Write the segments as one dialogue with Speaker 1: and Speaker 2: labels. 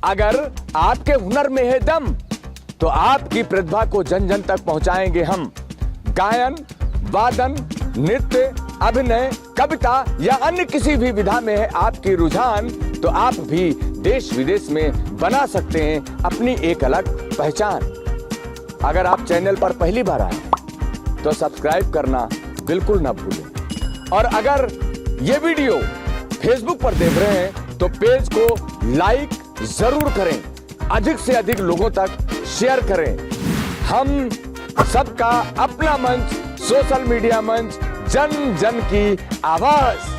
Speaker 1: अगर आपके हुनर में है दम तो आपकी प्रतिभा को जन जन तक पहुंचाएंगे हम। गायन, वादन, नृत्य, अभिनय, कविता या अन्य किसी भी विधा में है आपकी रुझान तो आप भी देश विदेश में बना सकते हैं अपनी एक अलग पहचान। अगर आप चैनल पर पहली बार आए तो सब्सक्राइब करना बिल्कुल ना भूलें। और अगर ये वीडियो फेसबुक पर देख रहे हैं तो पेज को लाइक जरूर करें, अधिक से अधिक लोगों तक शेयर करें। हम सबका अपना मंच, सोशल मीडिया मंच, जन जन की आवाज।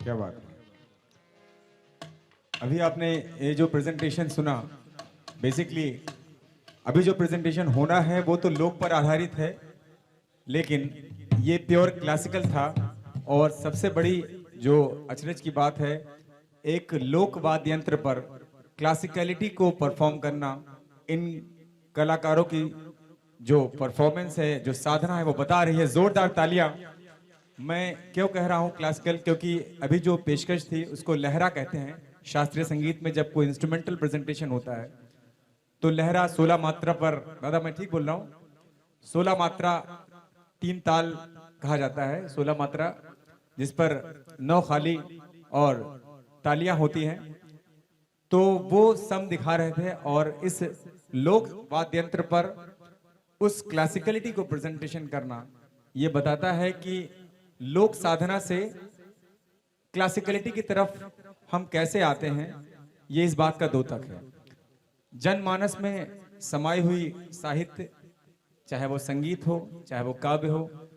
Speaker 2: क्या बात है। अभी आपने ये जो प्रेजेंटेशन सुना, बेसिकली अभी जो प्रेजेंटेशन होना है वो तो लोक पर आधारित है, लेकिन ये प्योर क्लासिकल था। और सबसे बड़ी जो अचरज की बात है, एक लोक वाद्य यंत्र पर क्लासिकलिटी को परफॉर्म करना, इन कलाकारों की जो परफॉर्मेंस है, जो साधना है, वो बता रही है। जोरदार तालियां। मैं क्यों कह रहा हूं क्लासिकल, क्योंकि अभी जो पेशकश थी उसको लहरा कहते हैं। शास्त्रीय संगीत में जब कोई इंस्ट्रूमेंटल प्रेजेंटेशन होता है तो लहरा 16 मात्रा पर, दादा मैं ठीक बोल रहा हूं, 16 मात्रा 3 ताल कहा जाता है। 16 मात्रा जिस पर 9 खाली और तालियां होती हैं, तो वो सम दिखा रहे थे। और इस लोक वाद्य यंत्र पर उस क्लासिकलिटी को प्रेजेंटेशन करना ये बताता है कि लोक साधना से क्लासिकलिटी की तरफ हम कैसे आते हैं। ये इस बात का द्योतक है। जनमानस में समाई हुई साहित्य, चाहे वो संगीत हो, चाहे वो काव्य हो,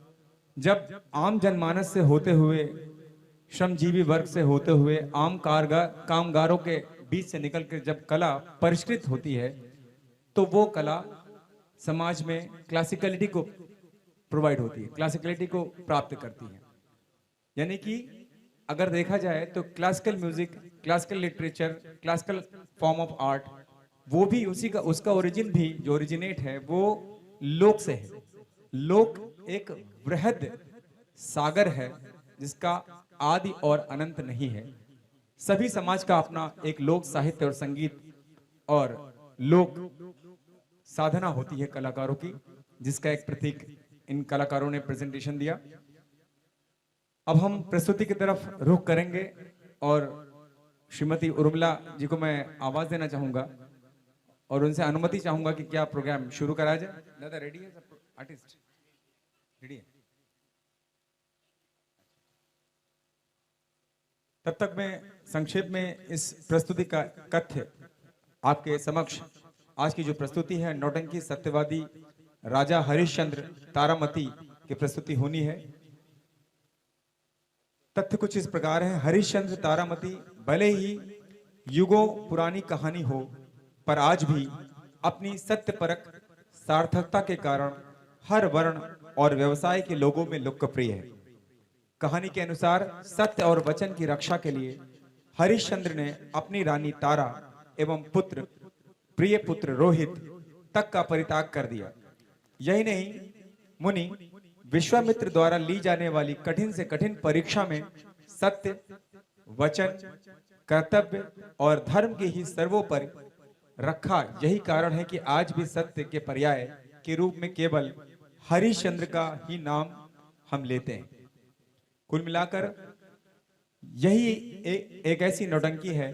Speaker 2: जब आम जनमानस से होते हुए, श्रमजीवी वर्ग से होते हुए, आम कामगारों के बीच से निकलकर जब कला परिष्कृत होती है, तो वो कला समाज में क्लासिकलिटी को प्रोवाइड होती है, क्लासिकलिटी को प्राप्त करती है। यानी कि अगर देखा जाए तो classical music, classical literature, classical form of art, वो भी उसी का, उसका ओरिजिन भी जो ओरिजिनेट है वो लोक से है। लोक एक वृहद सागर है जिसका आदि और अनंत नहीं है। सभी समाज का अपना एक लोक साहित्य और संगीत और लोक साधना होती है कलाकारों की, जिसका एक प्रतीक इन कलाकारों ने प्रेजेंटेशन दिया। अब हम प्रस्तुति की तरफ रुख करेंगे और श्रीमती उर्मिला जी को मैं आवाज देना चाहूंगा और उनसे अनुमति चाहूंगा कि क्या प्रोग्राम शुरू कराया जाए। दादा रेडी है सब आर्टिस्ट? रेडी है? तब तक मैं संक्षेप में इस प्रस्तुति का कथ्य आपके समक्ष, आज की जो प्रस्तुति है नौटंकी सत्यवादी राजा हरिश्चंद्र तारामती की प्रस्तुति होनी है। तथ्य कुछ इस प्रकार है। हरिश्चंद्र तारामती भले ही युगों पुरानी कहानी हो, पर आज भी अपनी सत्यपरक सार्थकता के कारण हर वर्ण और व्यवसाय के लोगों में लोकप्रिय है। कहानी के अनुसार सत्य और वचन की रक्षा के लिए हरिश्चंद्र ने अपनी रानी तारा एवं पुत्र, प्रिय पुत्र रोहित तक का परित्याग कर दिया। यही नहीं, मुनि विश्वामित्र द्वारा ली जाने वाली कठिन से कठिन परीक्षा में सत्य, वचन, कर्तव्य और धर्म के ही सर्वोपरि रखा। यही कारण है कि आज भी सत्य के पर्याय के रूप में केवल हरिश्चंद्र का ही नाम हम लेते हैं। कुल मिलाकर यही एक ऐसी नौटंकी है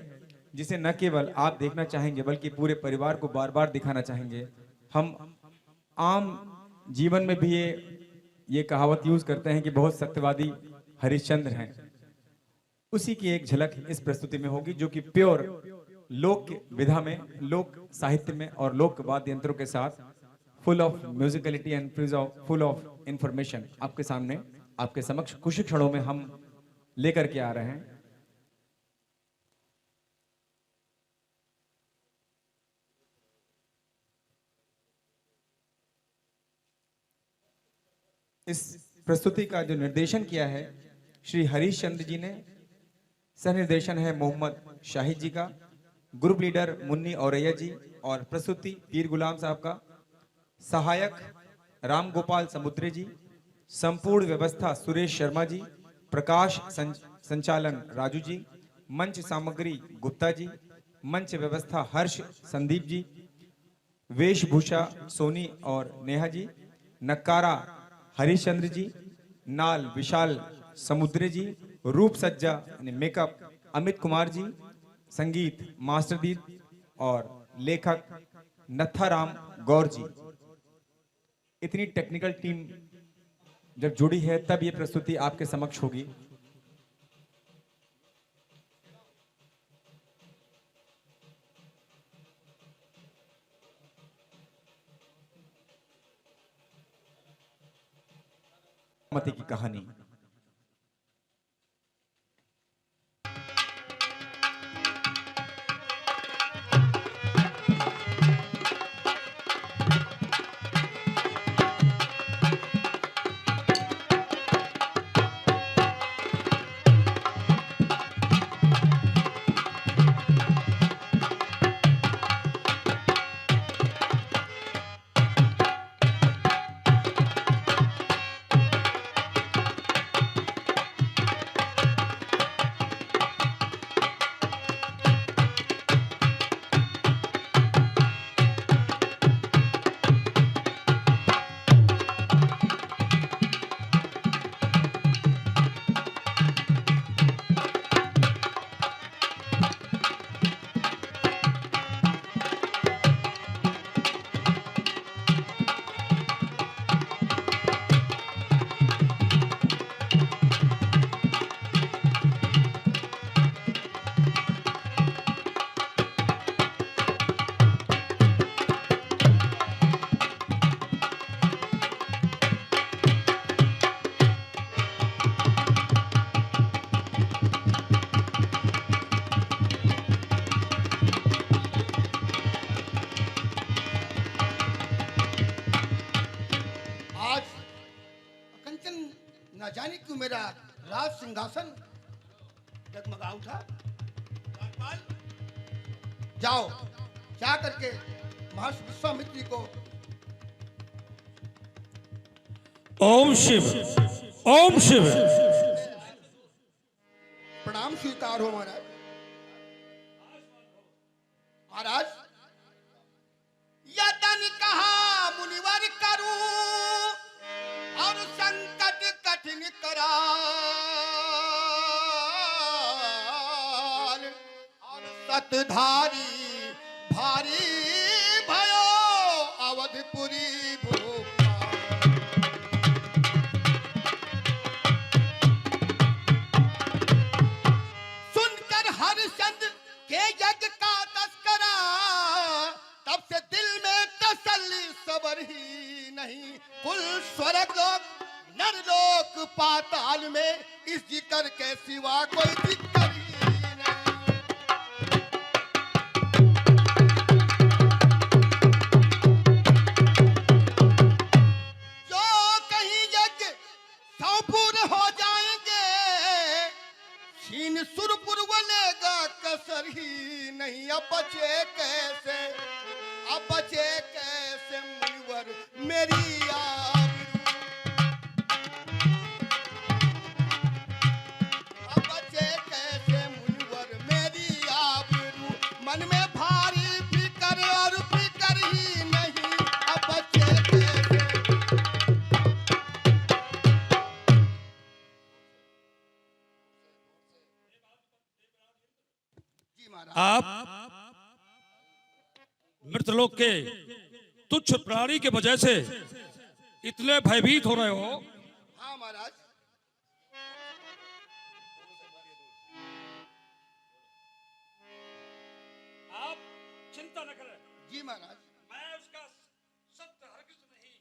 Speaker 2: जिसे न केवल आप देखना चाहेंगे बल्कि पूरे परिवार को बार बार दिखाना चाहेंगे। हम आम जीवन में भी ये कहावत यूज करते हैं कि बहुत सत्यवादी हरिश्चंद्र हैं। उसी की एक झलक इस प्रस्तुति में होगी, जो कि प्योर लोक विधा में, लोक साहित्य में और लोक वाद्य यंत्रों के साथ full of musicality and full of information आपके सामने, आपके समक्ष कुछ ही क्षणों में हम लेकर के आ रहे हैं। इस प्रस्तुति का जो निर्देशन किया है श्री हरिश्चंद्र जी ने, सह निर्देशन है मोहम्मद शाहिद जी का, ग्रुप लीडर मुन्नी औरैया जी और प्रस्तुति पीर गुलाम साहब का, सहायक राम गोपाल समुद्रे जी, संपूर्ण व्यवस्था सुरेश शर्मा जी, प्रकाश संचालन राजू जी, मंच सामग्री गुप्ता जी, मंच व्यवस्था हर्ष संदीप जी, वेशभूषा सोनी और नेहा जी, नक्कारा हरिश्चंद्र जी, नाल विशाल समुद्रे जी, रूप सज्जा यानी मेकअप अमित कुमार जी, संगीत मास्टरदीप और लेखक नथाराम गौर जी। इतनी टेक्निकल टीम जब जुड़ी है तब ये प्रस्तुति आपके समक्ष होगी। मती की कहानी।
Speaker 3: न जाने क्यों मेरा राज सिंहासन डगमगा उठा। राजपाल, जाओ जा करके महर्षि विश्वामित्री को
Speaker 4: ओम शिव, ओम शिव।
Speaker 3: प्रणाम स्वीकार हो महाराज। महाराज, यदन कहा मुनिवर करूं और संकट कठिन कराल और सतधारी भारी भयो अवधपुरी भूपाल। सुनकर हरिश्चंद्र के यज्ञ का तस्करा तब से दिल में तसल्ली सबर ही नहीं। कुल स्वर्ग लोक नरलोक पाताल में इस जिक्र के सिवा कोई जिक्र ही नहीं। जो कहीं यज्ञ संपूर्ण हो जाएंगे छीन सुरपुर वलेगा कसर ही नहीं। अब बचे कैसे, अब बचे कैसे मुनिवर मेरी आबरू। अब बचे कैसे मुनिवर मेरी आबरू। मन में भारी फिकर और फिकर ही नहीं। अब बचे कैसे। जी महाराज।
Speaker 4: आप मृतलोक के तुच्छ प्राणी के वजह से इतने भयभीत हो रहे हो।
Speaker 3: हाँ महाराज।
Speaker 4: आप चिंता न करें,
Speaker 3: जी महाराज।
Speaker 4: मैं उसका सत्य हरगिज नहीं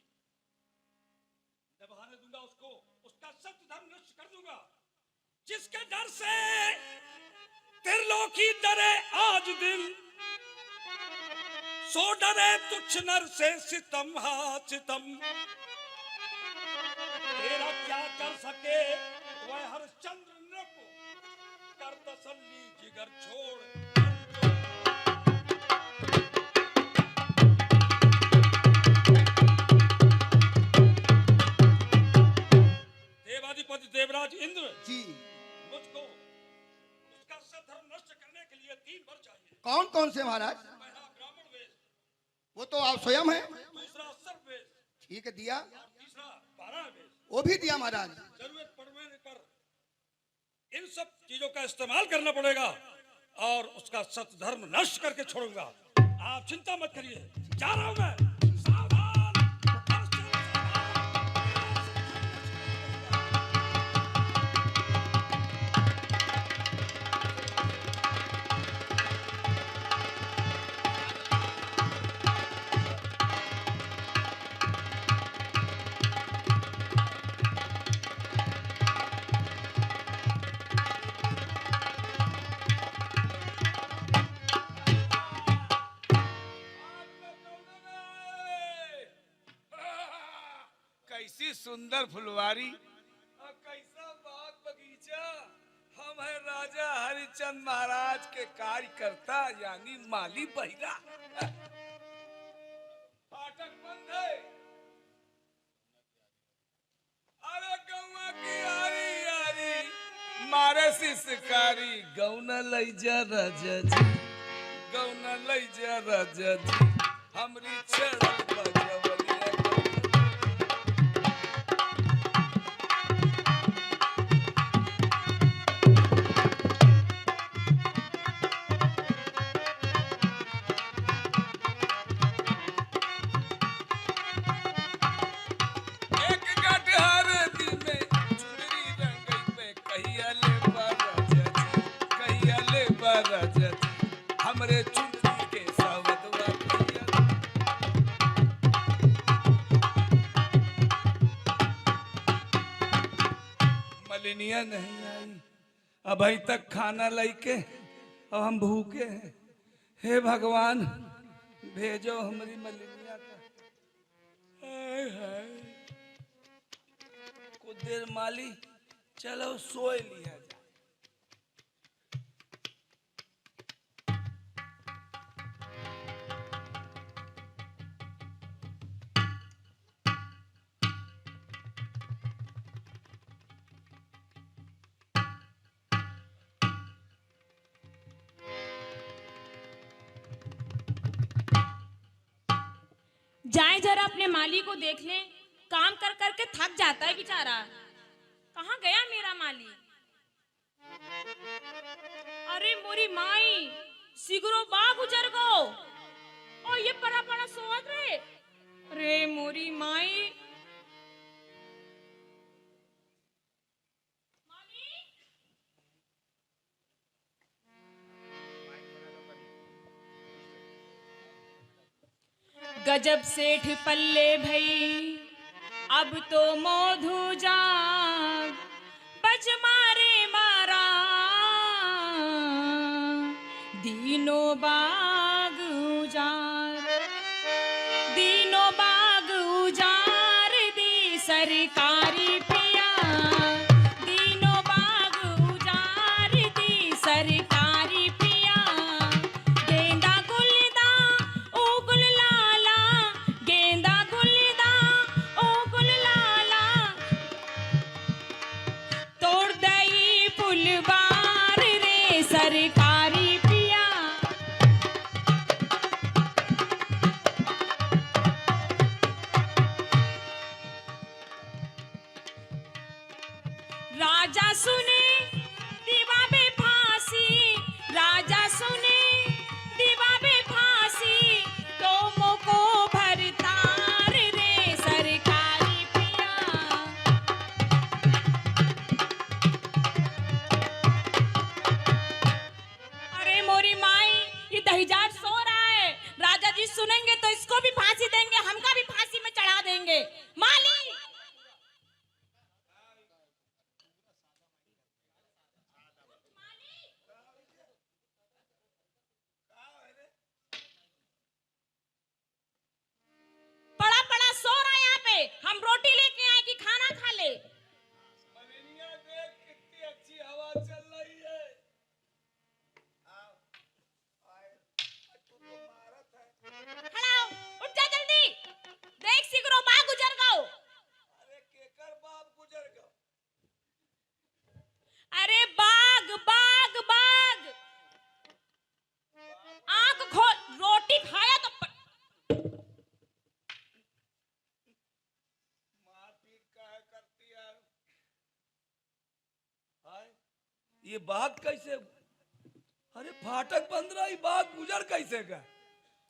Speaker 4: दबाने दूंगा, उसको उसका सत्य धर्म नष्ट कर दूंगा। जिसके डर से त्रिलोकी डरे आज दिन, सो डरे तुच्छ नर से सितम हा सितम। तेरा क्या कर सके वह हरिश्चंद्र नृप, कर तसल्ली जिगर छोड़। देवाधिपति देवराज इंद्र
Speaker 3: जी।
Speaker 4: मुझको उसका सद्धर्म नष्ट करने के लिए 3 वर चाहिए।
Speaker 3: कौन कौन से महाराज?
Speaker 4: पहला ब्राह्मण वेश,
Speaker 3: वो तो आप स्वयं हैं।
Speaker 4: दूसरा सर्प वेश,
Speaker 3: ठीक है, दिया।
Speaker 4: और तीसरा 12 वेश।
Speaker 3: वो भी दिया महाराज।
Speaker 4: जरूरत पड़ने पर इन सब चीजों का इस्तेमाल करना पड़ेगा और उसका सत्य धर्म नष्ट करके छोड़ूंगा। आप चिंता मत करिए, जा रहा हूं मैं। सावधान,
Speaker 5: कैसी सुंदर फुलवारी और कैसा बाग बगीचा। हम है राजा हरिचंद महाराज के कार्यकर्ता यानी माली बहिरा। फाटक बंद है। अरे गौवा की यारी यारी मारे शिकारी गौना लई जा राजा जी, गौना लई जा राजा जी। हमरी छड़ बजवलिया हमरे चुनरी के सावधवा भैया। मलिनिया नहीं आई अब अभी तक खाना लेके, अब हम भूखे हैं। हे भगवान भेजो हमारी मलिनिया का। हाय हाय कुछ देर माली चलो सोए लिया जाए।
Speaker 6: जाए जरा अपने माली को देख लें, काम कर करके थक जाता है बेचारा। कहाँ गया मेरा माली? अरे मोरी माई, सिगरो बा गुजर गो। ओ ये परा परा सोवत रे। अरे मोरी माई, गजब सेठ पल्ले भई, अब तो मोधु जाग, बज मारे मारा दीनो बाग उजार, दीनो बाग उजार दी सरकारी पिया, दीनो बाग उजार दी सरकारी पिया, गेंदा गुलदा ओ गुल लाला, गेंदा गुलदा ओ गुल लाला, तोड़ दई फुलबार रे सरकारी पिया। राजा सुने दीवा बे फांसी, राजा सुने दीवा बे फांसी, तो मोको भरतार रे सरकारी पिया। अरे मोरी माई, ये दहिजाट सो रहा है, राजा जी सुनेंगे तो इसको भी फांसी देंगे, हमका भी फांसी में चढ़ा देंगे। माली, पड़ा पड़ा सो रहा है यहाँ पे, हम रोटी लेके आए कि खाना खा ले।
Speaker 5: मलिनिया देख कितनी अच्छी हवा चल रही है।
Speaker 6: खड़ा हो, उठ जा जल्दी, देख सिगरो बा गुजर गओ।
Speaker 5: अरे केकर बाप गुजर गयो?
Speaker 6: अरे बाग बाग बाग, आंख खोल, रोटी खाया तो
Speaker 5: मारपीट काहे करती है? हाय, ये बात कैसे? अरे फाटक बंद रहा, ये बात गुजर कैसे गया?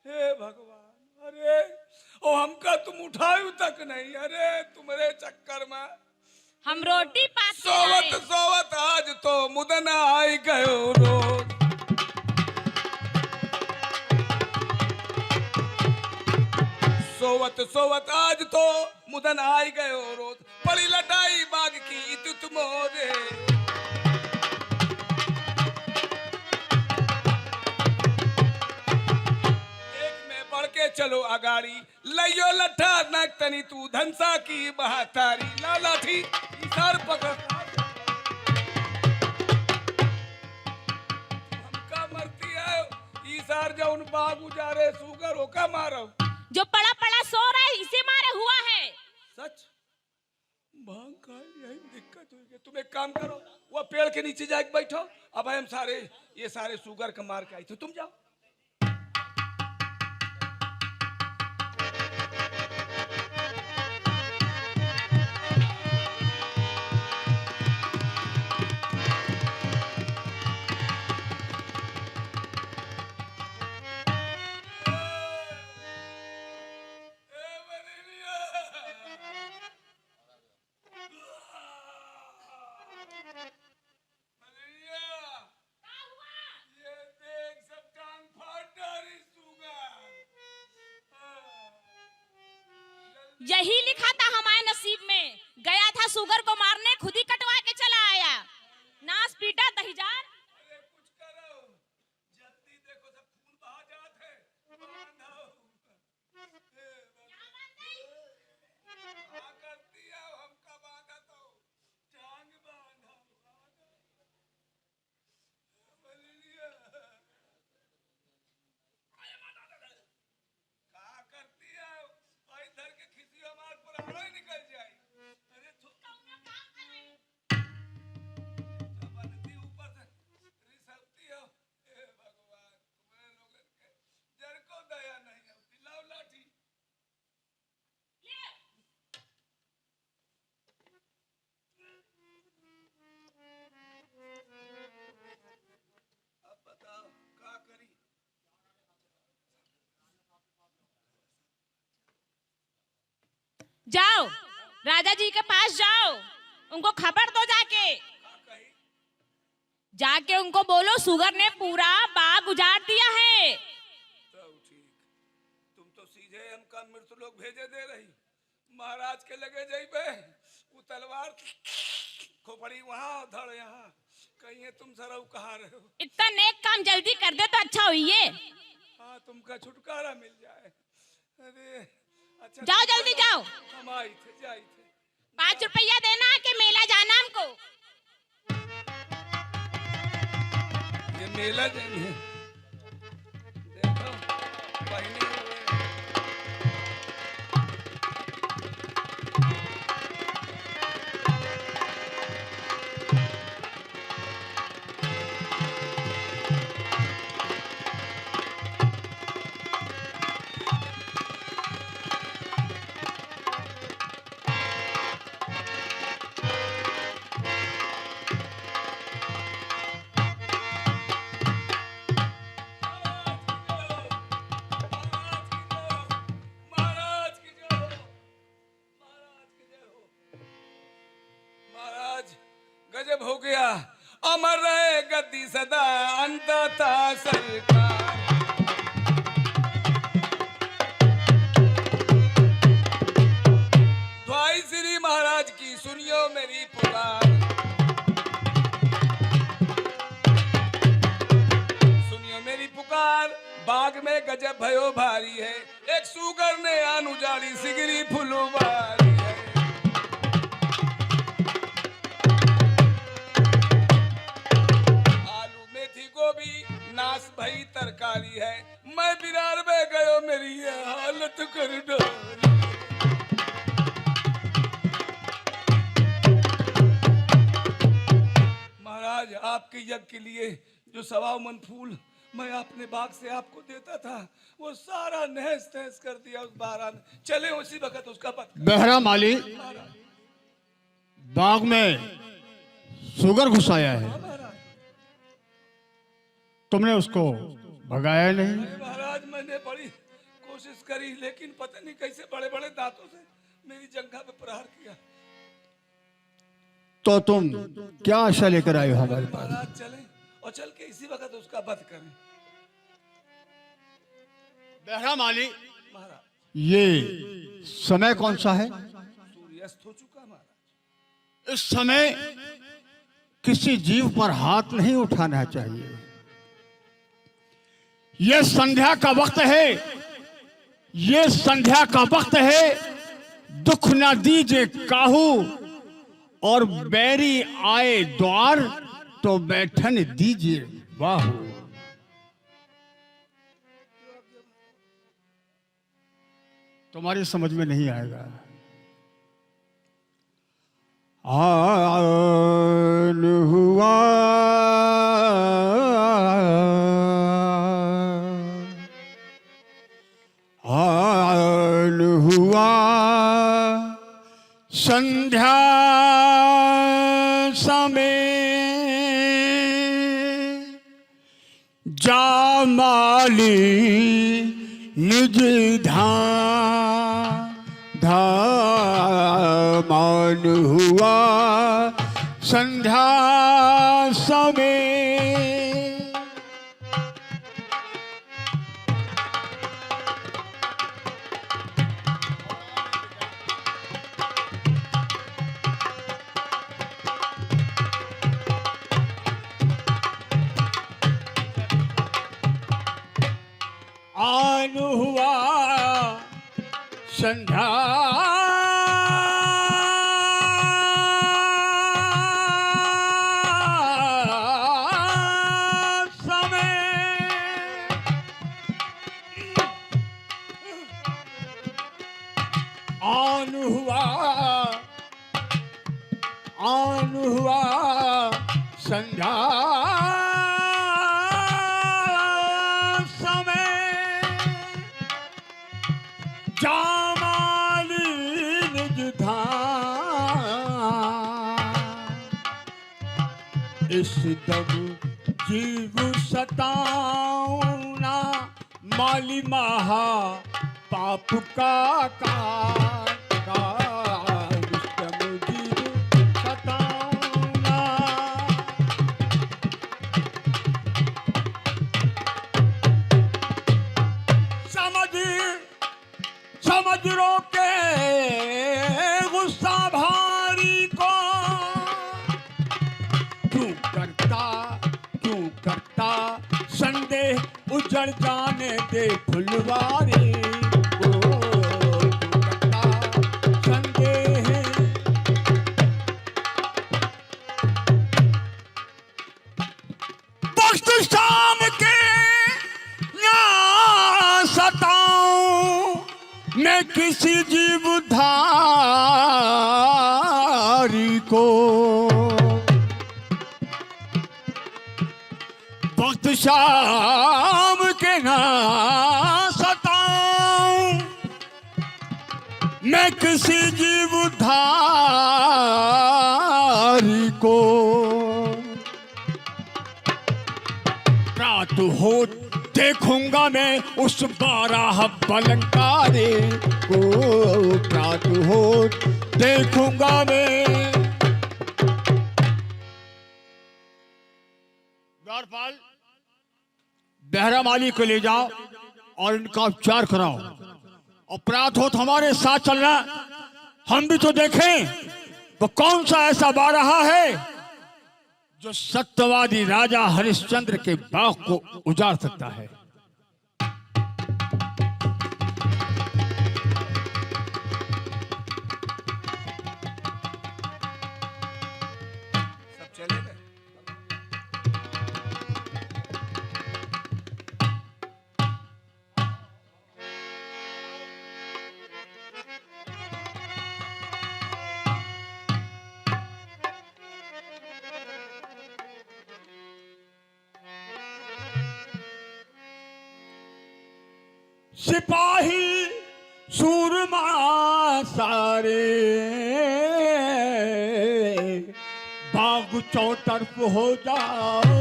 Speaker 5: हे भगवान, अरे ओ हमका तुम उठायू तक नहीं। अरे तुम्हारे चक्कर में
Speaker 6: हम रोटी पास
Speaker 5: सोवत सोवत आज तो मुदन आई गयो रोज। सोवत सोवत आज तो मुदन आई गयो रोज, पड़ी लटाई बाग की तुत मोरे। एक में बढ़ के चलो अगाड़ी, लइयो लट्ठा नाक तनी तू धनसा की बहातारी, लाला थी सर पकड़। हमका मरती है ई सार जौन बाग उजारे सुगर होका मारो।
Speaker 6: जो पड़ा पड़ा सो रहा है इसे मारे हुआ है।
Speaker 5: सच भांग का यही दिक्कत हुई है। तुम एक काम करो, वो पेड़ के नीचे जाके बैठो, अब हम सारे ये सारे सुगर का मार के आई थे, तुम जाओ।
Speaker 6: यही लिखा था हमारे नसीब में, गया था शुगर को मारने, खुद ही कटवा के चला आया। नास पीटा दहिजार।
Speaker 5: अरे कुछ करो, जल्दी देखो सब खून बहा जात है। बांधो। हाँ करती है, हमका बांधा तो टांग बांधा। बलिया का करती है, भाई धर के खिसी हमार पुराना ही निकल जाए। अरे
Speaker 6: जाओ राजा जी के पास जाओ, उनको खबर दो जाके उनको बोलो सुगर ने पूरा बाग उजाड़ दिया है।
Speaker 5: तो ठीक, तुम तो सीधे हमका मृत लोग भेजे दे रही, महाराज के लगे जाइबे, वो तलवार खोपड़ी वहाँ धड़ यहाँ, कहीं है तुम सरऊ कहा रहे हो।
Speaker 6: इतना नेक काम जल्दी कर दे तो अच्छा हुई।
Speaker 5: हाँ, तुमका छुटकारा मिल जाए। अरे अच्छा,
Speaker 6: जाओ जल्दी जाओ।
Speaker 5: हम आई थे, जाई थे।
Speaker 6: 5 रुपया देना के मेला जाना हमको।
Speaker 5: ये मेला जाइए, देखो पहने हुए गजब हो गया, अमर रहे गद्दी सदा, अंत था सरकार। द्वाई श्री महाराज की सुनियो मेरी पुकार, सुनियो मेरी पुकार। बाग में गजब भयो भारी है, एक सुगर ने आन उजाड़ी, सिगरी फुलवारी है। गोभी नाश भई तरकारी है, मैं बिरार में गयो, मेरी ये हालत कर डाली। महाराज, आपके यज्ञ के लिए जो 1.25 मन फूल मैं अपने बाग से आपको देता था, वो सारा नहस तहस कर दिया उस बारह ने। चले उसी वक्त उसका पता।
Speaker 7: बहरा माली, बाग में सुगर घुसाया है, तुमने उसको भगाया नहीं?
Speaker 5: महाराज, मैंने बड़ी कोशिश करी, लेकिन पता नहीं कैसे बड़े बड़े दांतों से मेरी जंघा पे प्रहार किया।
Speaker 7: तो तुम क्या आशा लेकर आए हो हमारे पास?
Speaker 5: महाराज चले और चल के इसी वक्त उसका वध करें।
Speaker 7: बहरा माली,
Speaker 5: महाराज,
Speaker 7: ये समय कौन सा है?
Speaker 5: सूर्यास्त हो चुका महाराज।
Speaker 7: इस समय किसी जीव पर हाथ नहीं उठाना चाहिए। ये संध्या का वक्त है, ये संध्या का वक्त है। दुख न दीजिए काहू, और बैरी आए द्वार तो बैठन दीजिए बाहू। तुम्हारी समझ में नहीं आएगा। आन हुआ आन हुआ संध्या समय, जा माली निज धामान हुआ संध्या समय। आन हुआ संध्या समय, आन हुआ संध्या जामाली निज धाम। इस दम जीव सताऊना, माली महा पाप का कटा संदेह उजड़ जाने दे फुलवारी को, तू कटा संदेह। वक्त शाम के ना सताऊं मैं किसी जीवधारी को, वक्त शाम के ना सताऊं मैं किसी जीवधारी को। रात हो देखूंगा मैं उस 12 बलंकारी को, रात हो देखूंगा मैं। द्वारपाल बहरा माली को ले जाओ और इनका उपचार कराओ। अपराध हो तो हमारे साथ चलना, हम भी तो देखें वो कौन सा ऐसा 12 है जो सत्यवादी राजा हरिश्चंद्र के बाग को उजाड़ सकता है।
Speaker 5: सब चले गए।
Speaker 7: सिपाही सूरमा सारे बाग चौतरफ हो जाओ।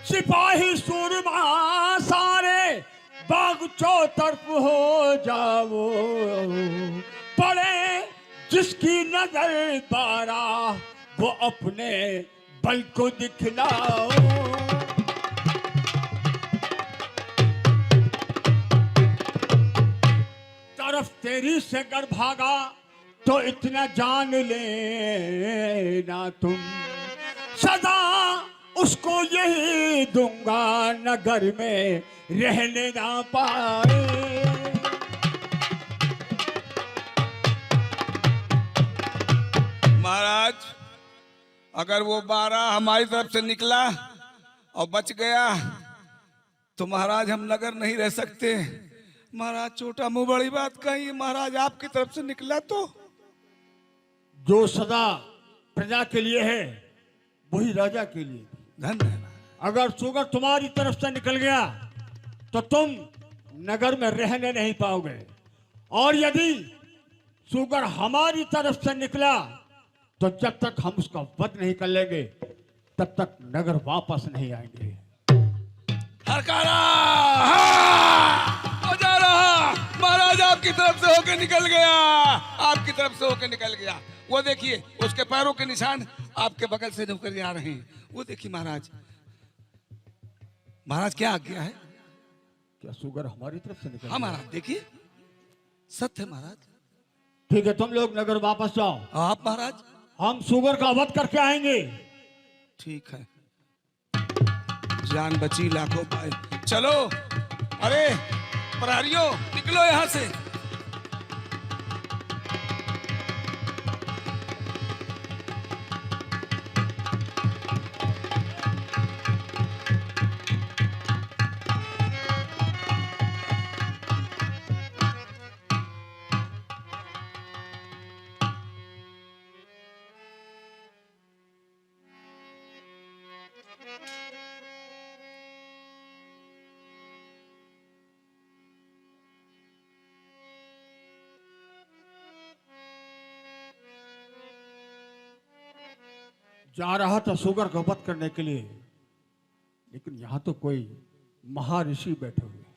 Speaker 7: सिपाही सूरमा सारे बाग चौतरफ हो जाओ। पड़े जिसकी नजर 12 वो अपने बल को दिखलाओ। तरफ तेरी से अगर भागा तो इतना जान लेना तुम, सदा उसको यही दूंगा नगर में रहने ना पाए।
Speaker 5: महाराज अगर वो 12 हमारी तरफ से निकला और बच गया तो महाराज हम नगर नहीं रह सकते। महाराज छोटा मुंह बड़ी बात कही, महाराज आपकी तरफ से निकला तो
Speaker 7: जो सदा प्रजा के लिए है वही राजा के लिए।
Speaker 5: धन्यवाद।
Speaker 7: अगर सुगर तुम्हारी तरफ से निकल गया तो तुम नगर में रहने नहीं पाओगे, और यदि सुगर हमारी तरफ से निकला तो जब तक हम उसका वध नहीं कर लेंगे तब तक नगर वापस नहीं आएंगे।
Speaker 5: हरकारा हो जा रहा महाराज आपकी तरफ से होके निकल गया, आपकी तरफ से होके निकल गया। वो देखिए उसके पैरों के निशान आपके बगल से होकर आ रहे हैं। वो देखिए महाराज, महाराज क्या आज्ञा है?
Speaker 7: क्या सुगर हमारी तरफ से निकल?
Speaker 5: हाँ महाराज देखिए सत्य महाराज।
Speaker 7: ठीक है, तुम लोग नगर वापस जाओ।
Speaker 5: आप महाराज?
Speaker 7: हम सुगर का वध करके आएंगे।
Speaker 5: ठीक है, जान बची लाखों पाए। चलो, अरे प्रहरियों निकलो यहां से।
Speaker 7: जा रहा था सुगर का वध करने के लिए, लेकिन यहां तो कोई महर्षि बैठे हुए हैं।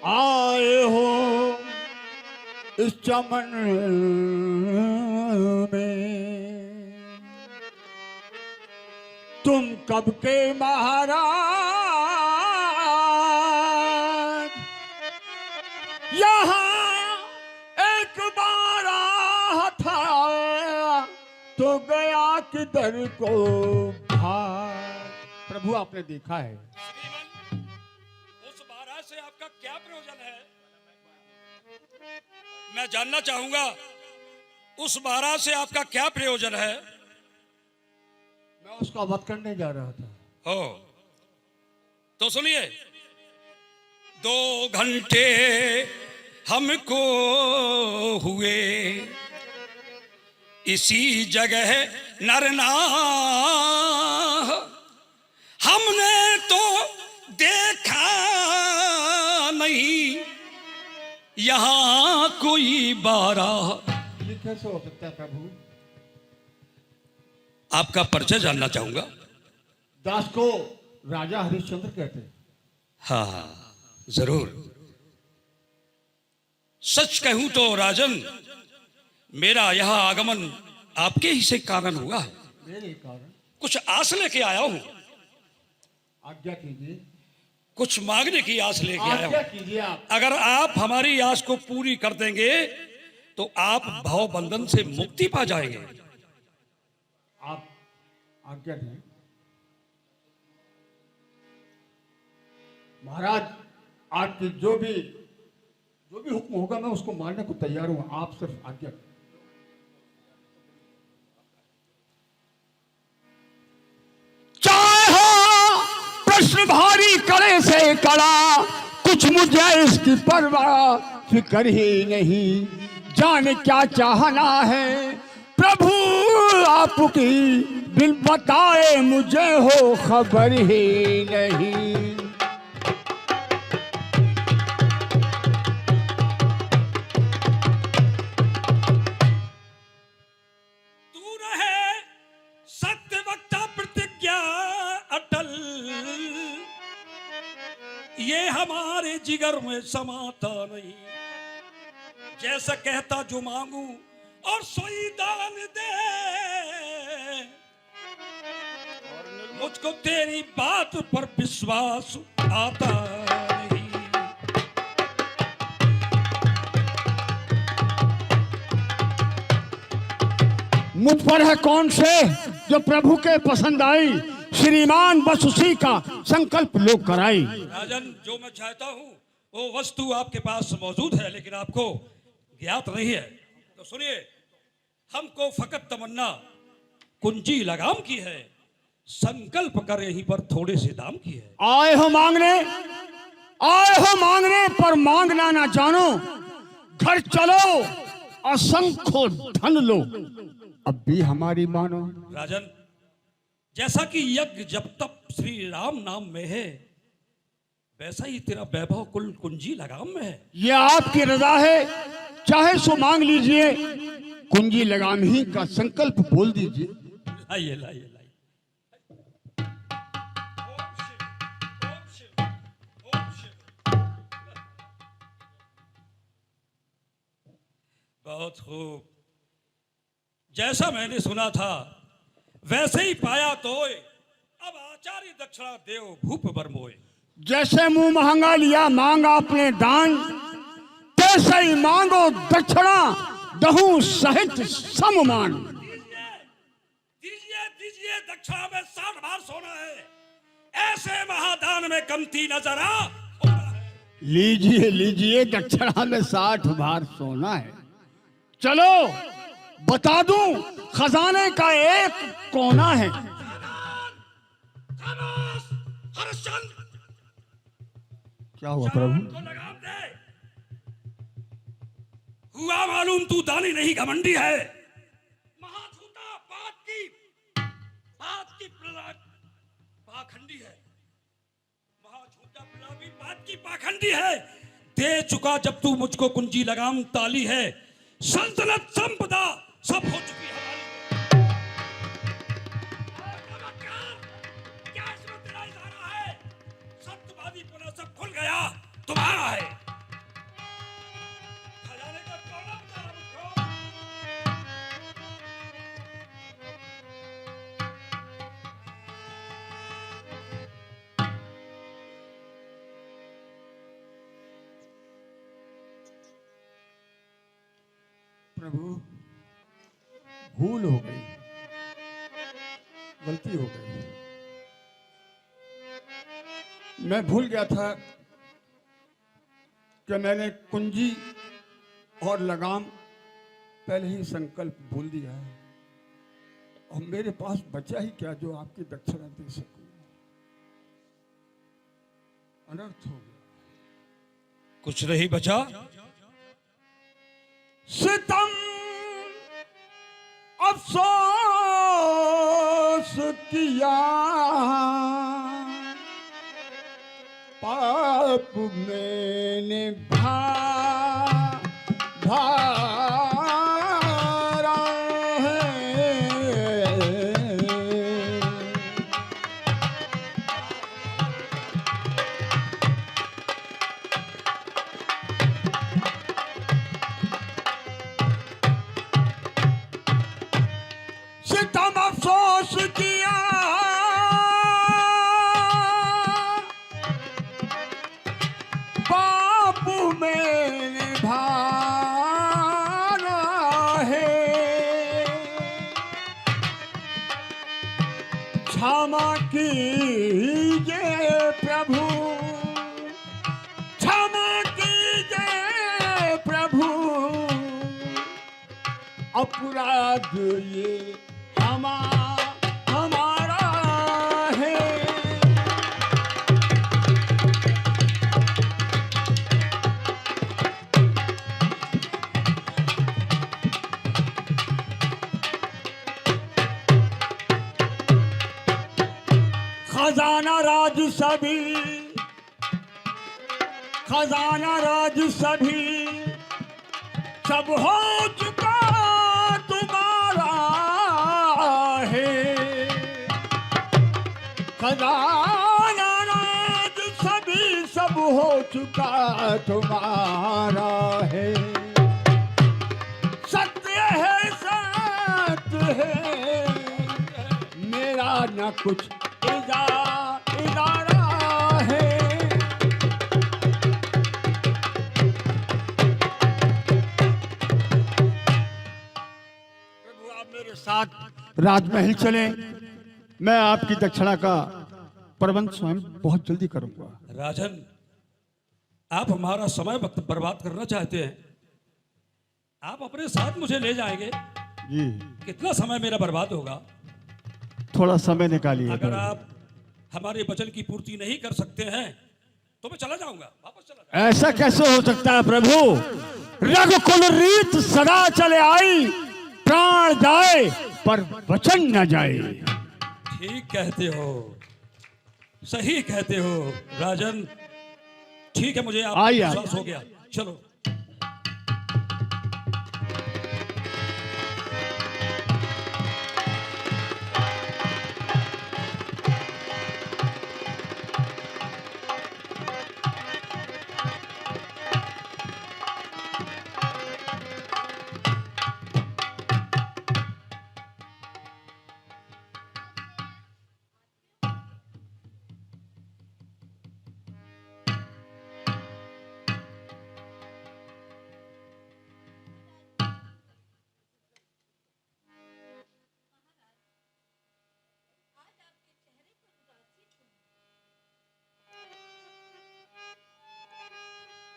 Speaker 7: आए हो इस चमन में तुम कब के महाराज, यहाँ एक बार आया था तो गया किधर को भाग। प्रभु आपने देखा है,
Speaker 4: श्रीमान, उस बारह से आपका क्या प्रयोजन है? मैं जानना चाहूंगा, उस बारह से आपका क्या प्रयोजन है?
Speaker 7: मैं उसका वध करने जा रहा था।
Speaker 4: हो तो सुनिए, 2 घंटे हमको हुए इसी जगह नरना, हमने तो देखा नहीं यहाँ कोई बारह।
Speaker 7: ये कैसे हो सकता है प्रभु?
Speaker 4: आपका परिचय जानना चाहूंगा।
Speaker 7: दास को राजा हरिश्चंद्र कहते हैं।
Speaker 4: हाँ जरूर। सच कहूं तो राजन, मेरा यह आगमन आपके ही से कारण हुआ है।
Speaker 7: मेरे कारण?
Speaker 4: कुछ आस लेके आया हूं,
Speaker 7: आज्ञा कीजिए।
Speaker 4: कुछ मांगने की आस लेके आया
Speaker 7: आज्ञा
Speaker 4: हूं।
Speaker 7: कीजिए आप।
Speaker 4: अगर आप हमारी आस को पूरी कर देंगे तो आप भाव बंधन से मुक्ति पा जाएंगे।
Speaker 7: आप आज्ञा दें। महाराज, आपकी जो भी हुक्म होगा मैं उसको मानने को तैयार हूं। आप सिर्फ आज्ञा। चाहे हो प्रश्न भारी कड़े से कड़ा, कुछ मुझे इसकी परवाह फिक्र ही नहीं। जाने क्या चाहना है प्रभु आपकी, बिन बताए मुझे हो खबर ही नहीं।
Speaker 4: तू रहे सत्य वक्ता प्रतिज्ञा अटल, ये हमारे जिगर में समाता नहीं। जैसा कहता जो मांगू और सोई दान दे, मुझको तेरी बात पर विश्वास आता नहीं।
Speaker 7: मुझ पर है कौन से जो प्रभु के पसंद आई, श्रीमान बस उसी का संकल्प लोग कराई।
Speaker 4: राजन, जो मैं चाहता हूं वो वस्तु आपके पास मौजूद है, लेकिन आपको ज्ञात नहीं है। तो सुनिए, हमको फकत तमन्ना कुंजी लगाम की है, संकल्प कर यहीं पर थोड़े से दाम की है।
Speaker 7: आए हो मांगने पर मांगना ना जानो। घर चलो असंख्य धन लो, अब भी हमारी मानो।
Speaker 4: राजन, जैसा कि यज्ञ जब तक श्री राम नाम में है, वैसा ही तेरा वैभव कुल कुंजी लगाम में है।
Speaker 7: ये आपकी रजा है, चाहे सो मांग लीजिए। कुंजी लगाम ही का संकल्प बोल दीजिए।
Speaker 4: लाइए लाइए लाइए। ओम शिव, ओम शिव, ओम शिव। बहुत खूब, जैसा मैंने सुना था वैसे ही पाया तोय। अब आचार्य दक्षिणा देव भूप बरमोय। जैसे
Speaker 7: मुंह महंगा लिया मांग आपने दान, तैसे ही मांगो दक्षिणा दहू सहित सममान।
Speaker 4: दीजिए दीजिए, दक्षिणा में 60 भार सोना है, ऐसे महादान में कमती नजर आ।
Speaker 7: लीजिए लीजिए, दक्षिणा में 60 भार सोना है। चलो बता दूं, खजाने का एक कोना है।
Speaker 4: हरिश्चंद्र,
Speaker 7: क्या हुआ प्रभु?
Speaker 4: को लगाम दे। हुआ मालूम तू दानी नहीं घमंडी है। महाझूठा बात की पाखंडी है। महाझूठा प्रलापी बात की पाखंडी है। दे चुका जब तू मुझको कुंजी लगाम ताली है, सल्तनत संपदा सब हो चुकी है हमारी। क्या इसमें तेरा इशारा है? सत्यवादी पुनः सब खुल गया, तुम्हारा है। खजाने का कौन बता मुझको?
Speaker 7: प्रभु भूल हो गई, गलती हो गई। मैं भूल गया था कि मैंने कुंजी और लगाम पहले ही संकल्प भूल दिया है, और मेरे पास बचा ही क्या जो आपकी दक्षिणा दे सकूं। अनर्थ हो गया।
Speaker 4: कुछ नहीं बचा।
Speaker 7: सितम अफसोस किया, पाप मैंने भारा है। सितम अफसोस किया, पाप मैंने भारा है। क्षमा कीजिए प्रभु, क्षमा कीजिए प्रभु, अपराध ये हमारा है। खजाना राज सभी, खजाना राज सभी सब हो चुका तुम्हारा है। खजाना राज सभी सब हो चुका तुम्हारा है। सत्य है, सत्य है, मेरा न कुछ इदारा है। प्रभु आप मेरे साथ राजमहल चले, मैं आपकी दक्षिणा का प्रबंध स्वयं बहुत जल्दी करूंगा।
Speaker 4: राजन, आप हमारा समय बर्बाद करना चाहते हैं। आप अपने साथ मुझे ले जाएंगे,
Speaker 7: जी
Speaker 4: कितना समय मेरा बर्बाद होगा।
Speaker 7: थोड़ा समय निकालिए।
Speaker 4: अगर आप हमारे वचन की पूर्ति नहीं कर सकते हैं तो मैं चला जाऊंगा, वापस चला जाऊंगा।
Speaker 7: ऐसा कैसे हो सकता है प्रभु? रघुकुल रीत सदा चले आई, प्राण जाए पर वचन न जाए।
Speaker 4: ठीक कहते हो, सही कहते हो राजन। ठीक है, मुझे आप
Speaker 7: आइए,
Speaker 4: विश्वास हो गया। चलो।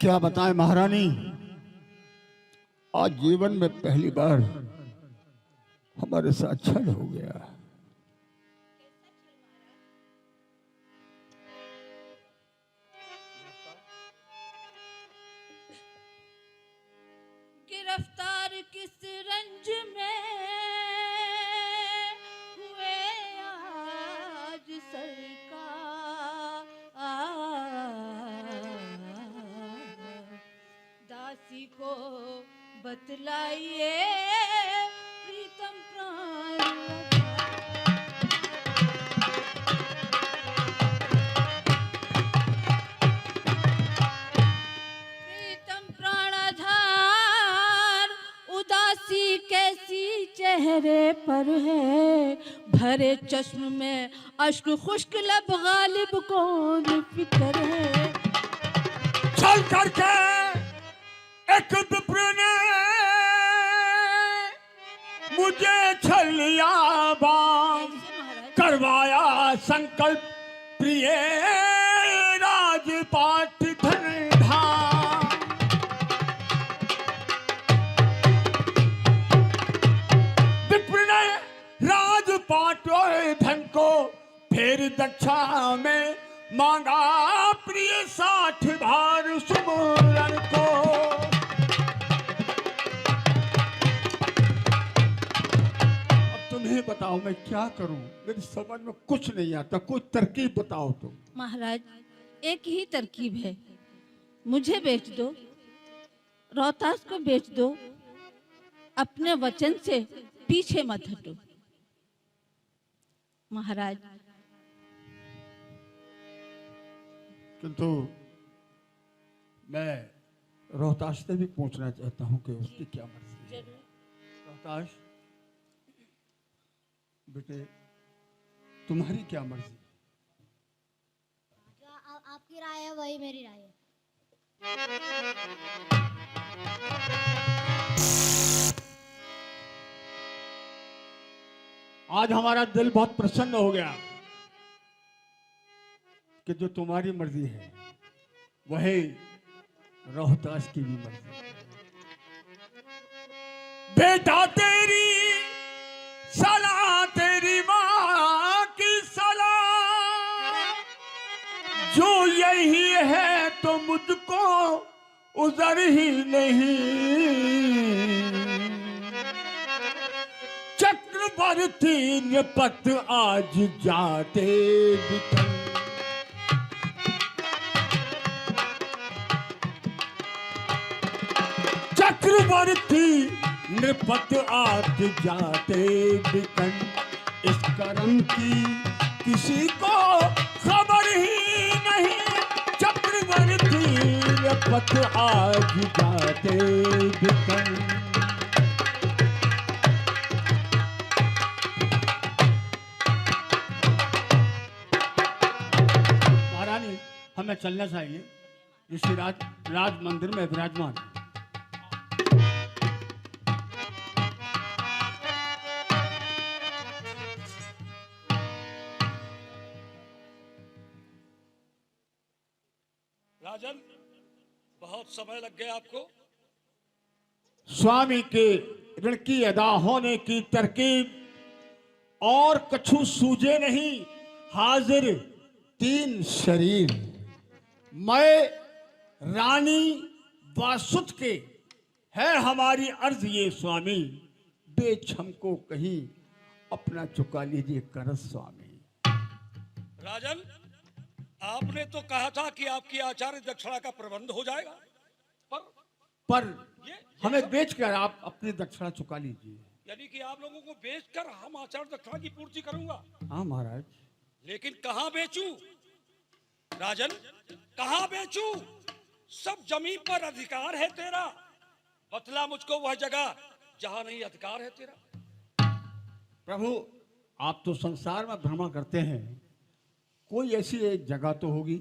Speaker 7: क्या बताएं महारानी, आज जीवन में पहली बार हमारे साथ छल हो गया।
Speaker 6: गिरफ्तार किस रंज में हुए आज सरकार, दासी को बतलाइए प्रीतम प्राण। प्रीतम प्राणाधार उदासी कैसी चेहरे पर है, भरे चश्म में अश्क खुश्क लब गालिब कौन फिक्र है।
Speaker 7: चल करके एक विप्र ने लिए राजपाट धन धाम। विप्र ने राजपाट और धन को फिर दक्षा में मांगा प्रिय 60 भार सुमरन को। अब तुम्हें बताओ मैं क्या करूं, मेरी समझ में कुछ नहीं आता, कोई तरकीब बताओ तुम।
Speaker 6: महाराज एक ही तरकीब है, मुझे बेच दो, रोहतास को बेच दो, अपने वचन से पीछे मत हटो। महाराज
Speaker 7: किंतु मैं रोहतास से भी पूछना चाहता हूं कि उसकी क्या मर्जी है। रोहतास बेटे तुम्हारी क्या मर्जी?
Speaker 8: जो आपकी राय है वही मेरी राय है।
Speaker 7: आज हमारा दिल बहुत प्रसन्न हो गया कि जो तुम्हारी मर्जी है वही रोहतास की भी मर्जी है। बेटा तेरी सलाह, तेरी माँ की सलाह, जो यही है तो मुझको उजर ही नहीं। चक्रवर्ती नृपत आज जाते बिकन, चक्रवर्ती नृपत आज जाते बिकन। इस कर्म की किसी को खबर ही नहीं, चक्रवर्ती नृपत आज जाते बिकन। महारानी हमें चलना चाहिए, ऋषिराज राज मंदिर में विराजमान।
Speaker 4: राजन बहुत समय लग गया आपको।
Speaker 7: स्वामी के ऋण की अदा होने की तरकीब और कछु सूझे नहीं। हाजिर 3 शरीर, मैं रानी वासुत के है हमारी अर्ज ये स्वामी, बेच हमको कहीं अपना चुका लीजिए कर्ज स्वामी।
Speaker 4: राजन आपने तो कहा था कि आपकी आचार्य दक्षिणा का प्रबंध हो जाएगा,
Speaker 7: पर हमें बेचकर आप अपनी दक्षिणा चुका लीजिए।
Speaker 4: यानी कि आप लोगों को बेचकर हम आचार्य दक्षिणा की पूर्ति करूंगा।
Speaker 7: हाँ महाराज।
Speaker 4: लेकिन कहां बेचूं राजन, कहां बेचूं? सब जमीन पर अधिकार है तेरा, बतला मुझको वह जगह जहां नहीं अधिकार है तेरा।
Speaker 7: प्रभु आप तो संसार में भ्रमण करते हैं, कोई ऐसी एक जगह तो होगी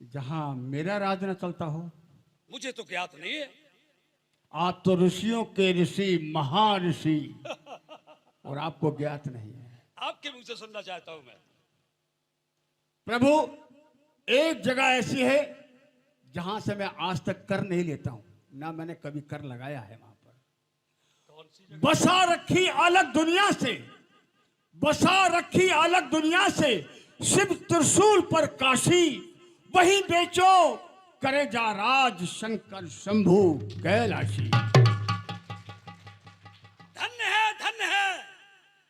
Speaker 7: जहां मेरा राज न चलता हो।
Speaker 4: मुझे तो ज्ञात नहीं है।
Speaker 7: आप तो ऋषियों के ऋषि, महान ऋषि, और आपको ज्ञात नहीं है।
Speaker 4: आपके मुंह से सुनना चाहता हूं मैं।
Speaker 7: प्रभु एक जगह ऐसी है जहां से मैं आज तक कर नहीं लेता हूं, ना मैंने कभी कर लगाया है। वहां पर
Speaker 4: कौन सी जगह?
Speaker 7: बसा रखी अलग दुनिया से, बसा रखी अलग दुनिया से, शिव त्रिशूल पर काशी, वही बेचो करे जा राज शंकर शंभु कैलाशी।
Speaker 4: धन्य है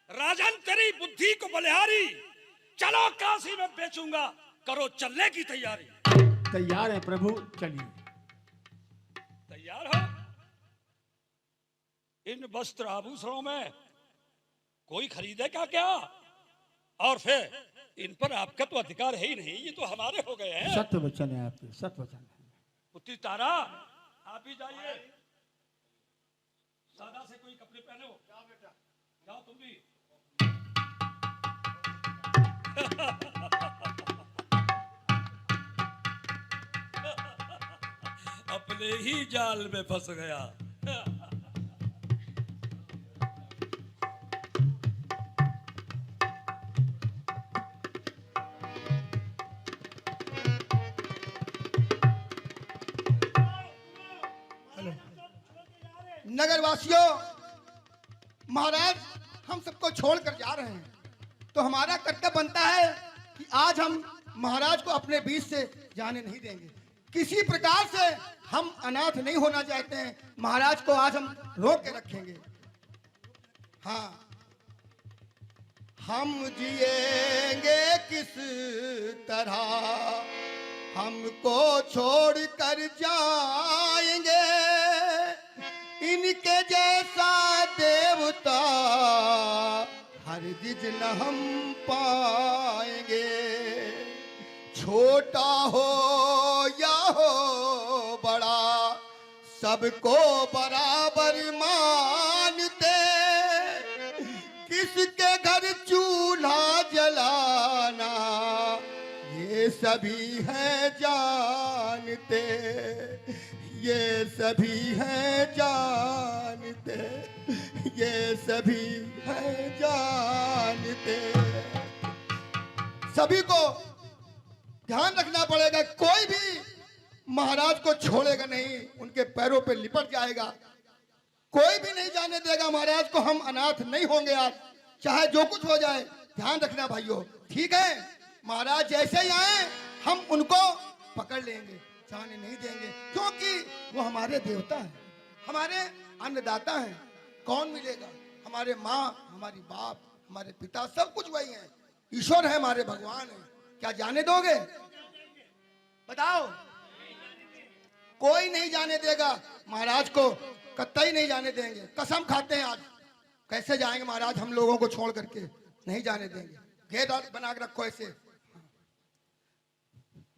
Speaker 4: राजन तेरी बुद्धि को बलिहारी। चलो काशी में बेचूंगा, करो चलने की तैयारी।
Speaker 7: तैयार है प्रभु, चलिए।
Speaker 4: तैयार हो? इन वस्त्र आभूषणों में कोई खरीदेगा क्या? और फिर इन पर आपका तो अधिकार है ही नहीं, ये तो हमारे हो गए हैं।
Speaker 7: सत्य वचन है आपके, सत्य वचन है।
Speaker 4: पुत्री तारा आप भी जाइए, सादा से कोई कपड़े पहनो। जाओ बेटा, जाओ तुम भी। अपने ही जाल में फंस गया।
Speaker 3: नगरवासियों, महाराज हम सबको छोड़कर जा रहे हैं, तो हमारा कर्तव्य बनता है कि आज हम महाराज को अपने बीच से जाने नहीं देंगे। किसी प्रकार से हम अनाथ नहीं होना चाहते हैं। महाराज को आज हम रोक के रखेंगे। हाँ, हम जिएंगे किस तरह, हमको छोड़ कर जाएंगे, इनके जैसा देवता हरगिज न हम पाएंगे। छोटा हो या हो बड़ा, सबको बराबर मानते, किसके घर चूल्हा जलाना ये सभी हैं जानते, ये सभी हैं जानते, ये सभी हैं जानते। सभी को ध्यान रखना पड़ेगा, कोई भी महाराज को छोड़ेगा नहीं, उनके पैरों पे लिपट जाएगा। कोई भी नहीं जाने देगा महाराज को। हम अनाथ नहीं होंगे आज, चाहे जो कुछ हो जाए। ध्यान रखना भाइयों, ठीक है? महाराज जैसे ही आए हम उनको पकड़ लेंगे, जाने नहीं देंगे, क्योंकि वो हमारे देवता हैं, हमारे अन्नदाता हैं। कौन मिलेगा? हमारे माँ, हमारी बाप, हमारे पिता, सब कुछ वही है। ईश्वर है, हमारे भगवान है। क्या जाने दोगे? बताओ। कोई नहीं जाने देगा महाराज को, कतई नहीं जाने देंगे। कसम खाते हैं आज। कैसे जाएंगे महाराज हम लोगों को छोड़ करके? नहीं जाने देंगे। गेट बना के रखो ऐसे।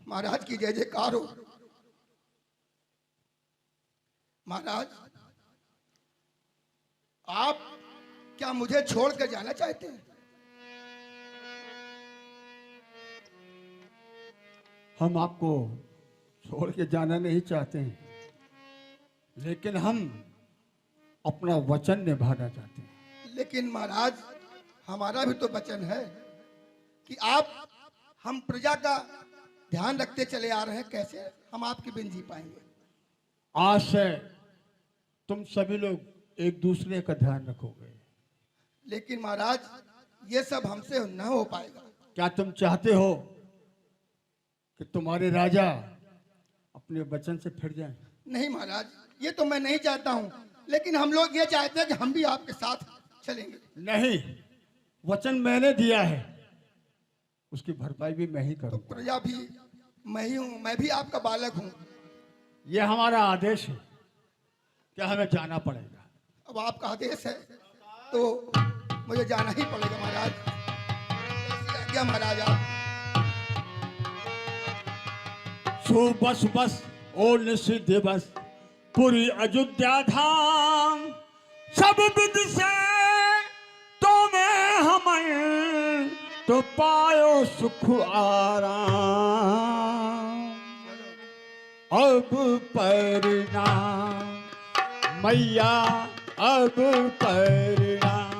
Speaker 3: महाराज की जय जयकार हो। महाराज, आप क्या मुझे छोड़ कर जाना चाहते हैं?
Speaker 7: हम आपको छोड़ के जाना नहीं चाहते हैं, लेकिन हम अपना वचन निभाना चाहते हैं।
Speaker 3: लेकिन महाराज, हमारा भी तो वचन है कि आप, हम प्रजा का ध्यान रखते चले आ रहे हैं। कैसे हम आपके बिन जी पाएंगे?
Speaker 7: आज से तुम सभी लोग एक दूसरे का ध्यान रखोगे।
Speaker 3: लेकिन महाराज, ये सब हमसे न हो पाएगा।
Speaker 7: क्या तुम चाहते हो कि तुम्हारे राजा अपने वचन से फिर जाएं?
Speaker 3: नहीं महाराज, ये तो मैं नहीं चाहता हूँ, लेकिन हम लोग ये चाहते हैं कि हम भी आपके साथ चलेंगे।
Speaker 7: नहीं, वचन मैंने दिया है, उसकी भरपाई भी मैं ही
Speaker 3: तो
Speaker 7: करूंगा।
Speaker 3: प्रजा भी मैं ही हूँ, मैं भी आपका बालक हूँ।
Speaker 7: यह हमारा आदेश है, क्या हमें जाना पड़ेगा।
Speaker 3: अब आपका आदेश है तो मुझे जाना ही पड़ेगा महाराज। क्या महाराज? आप
Speaker 7: सुबस बस और निश्चित दिवस पूरी अयोध्या धाम, सब विध से तो मैं हम तो पायो सुख आराम। अब परिणाम मैया, अब परिणाम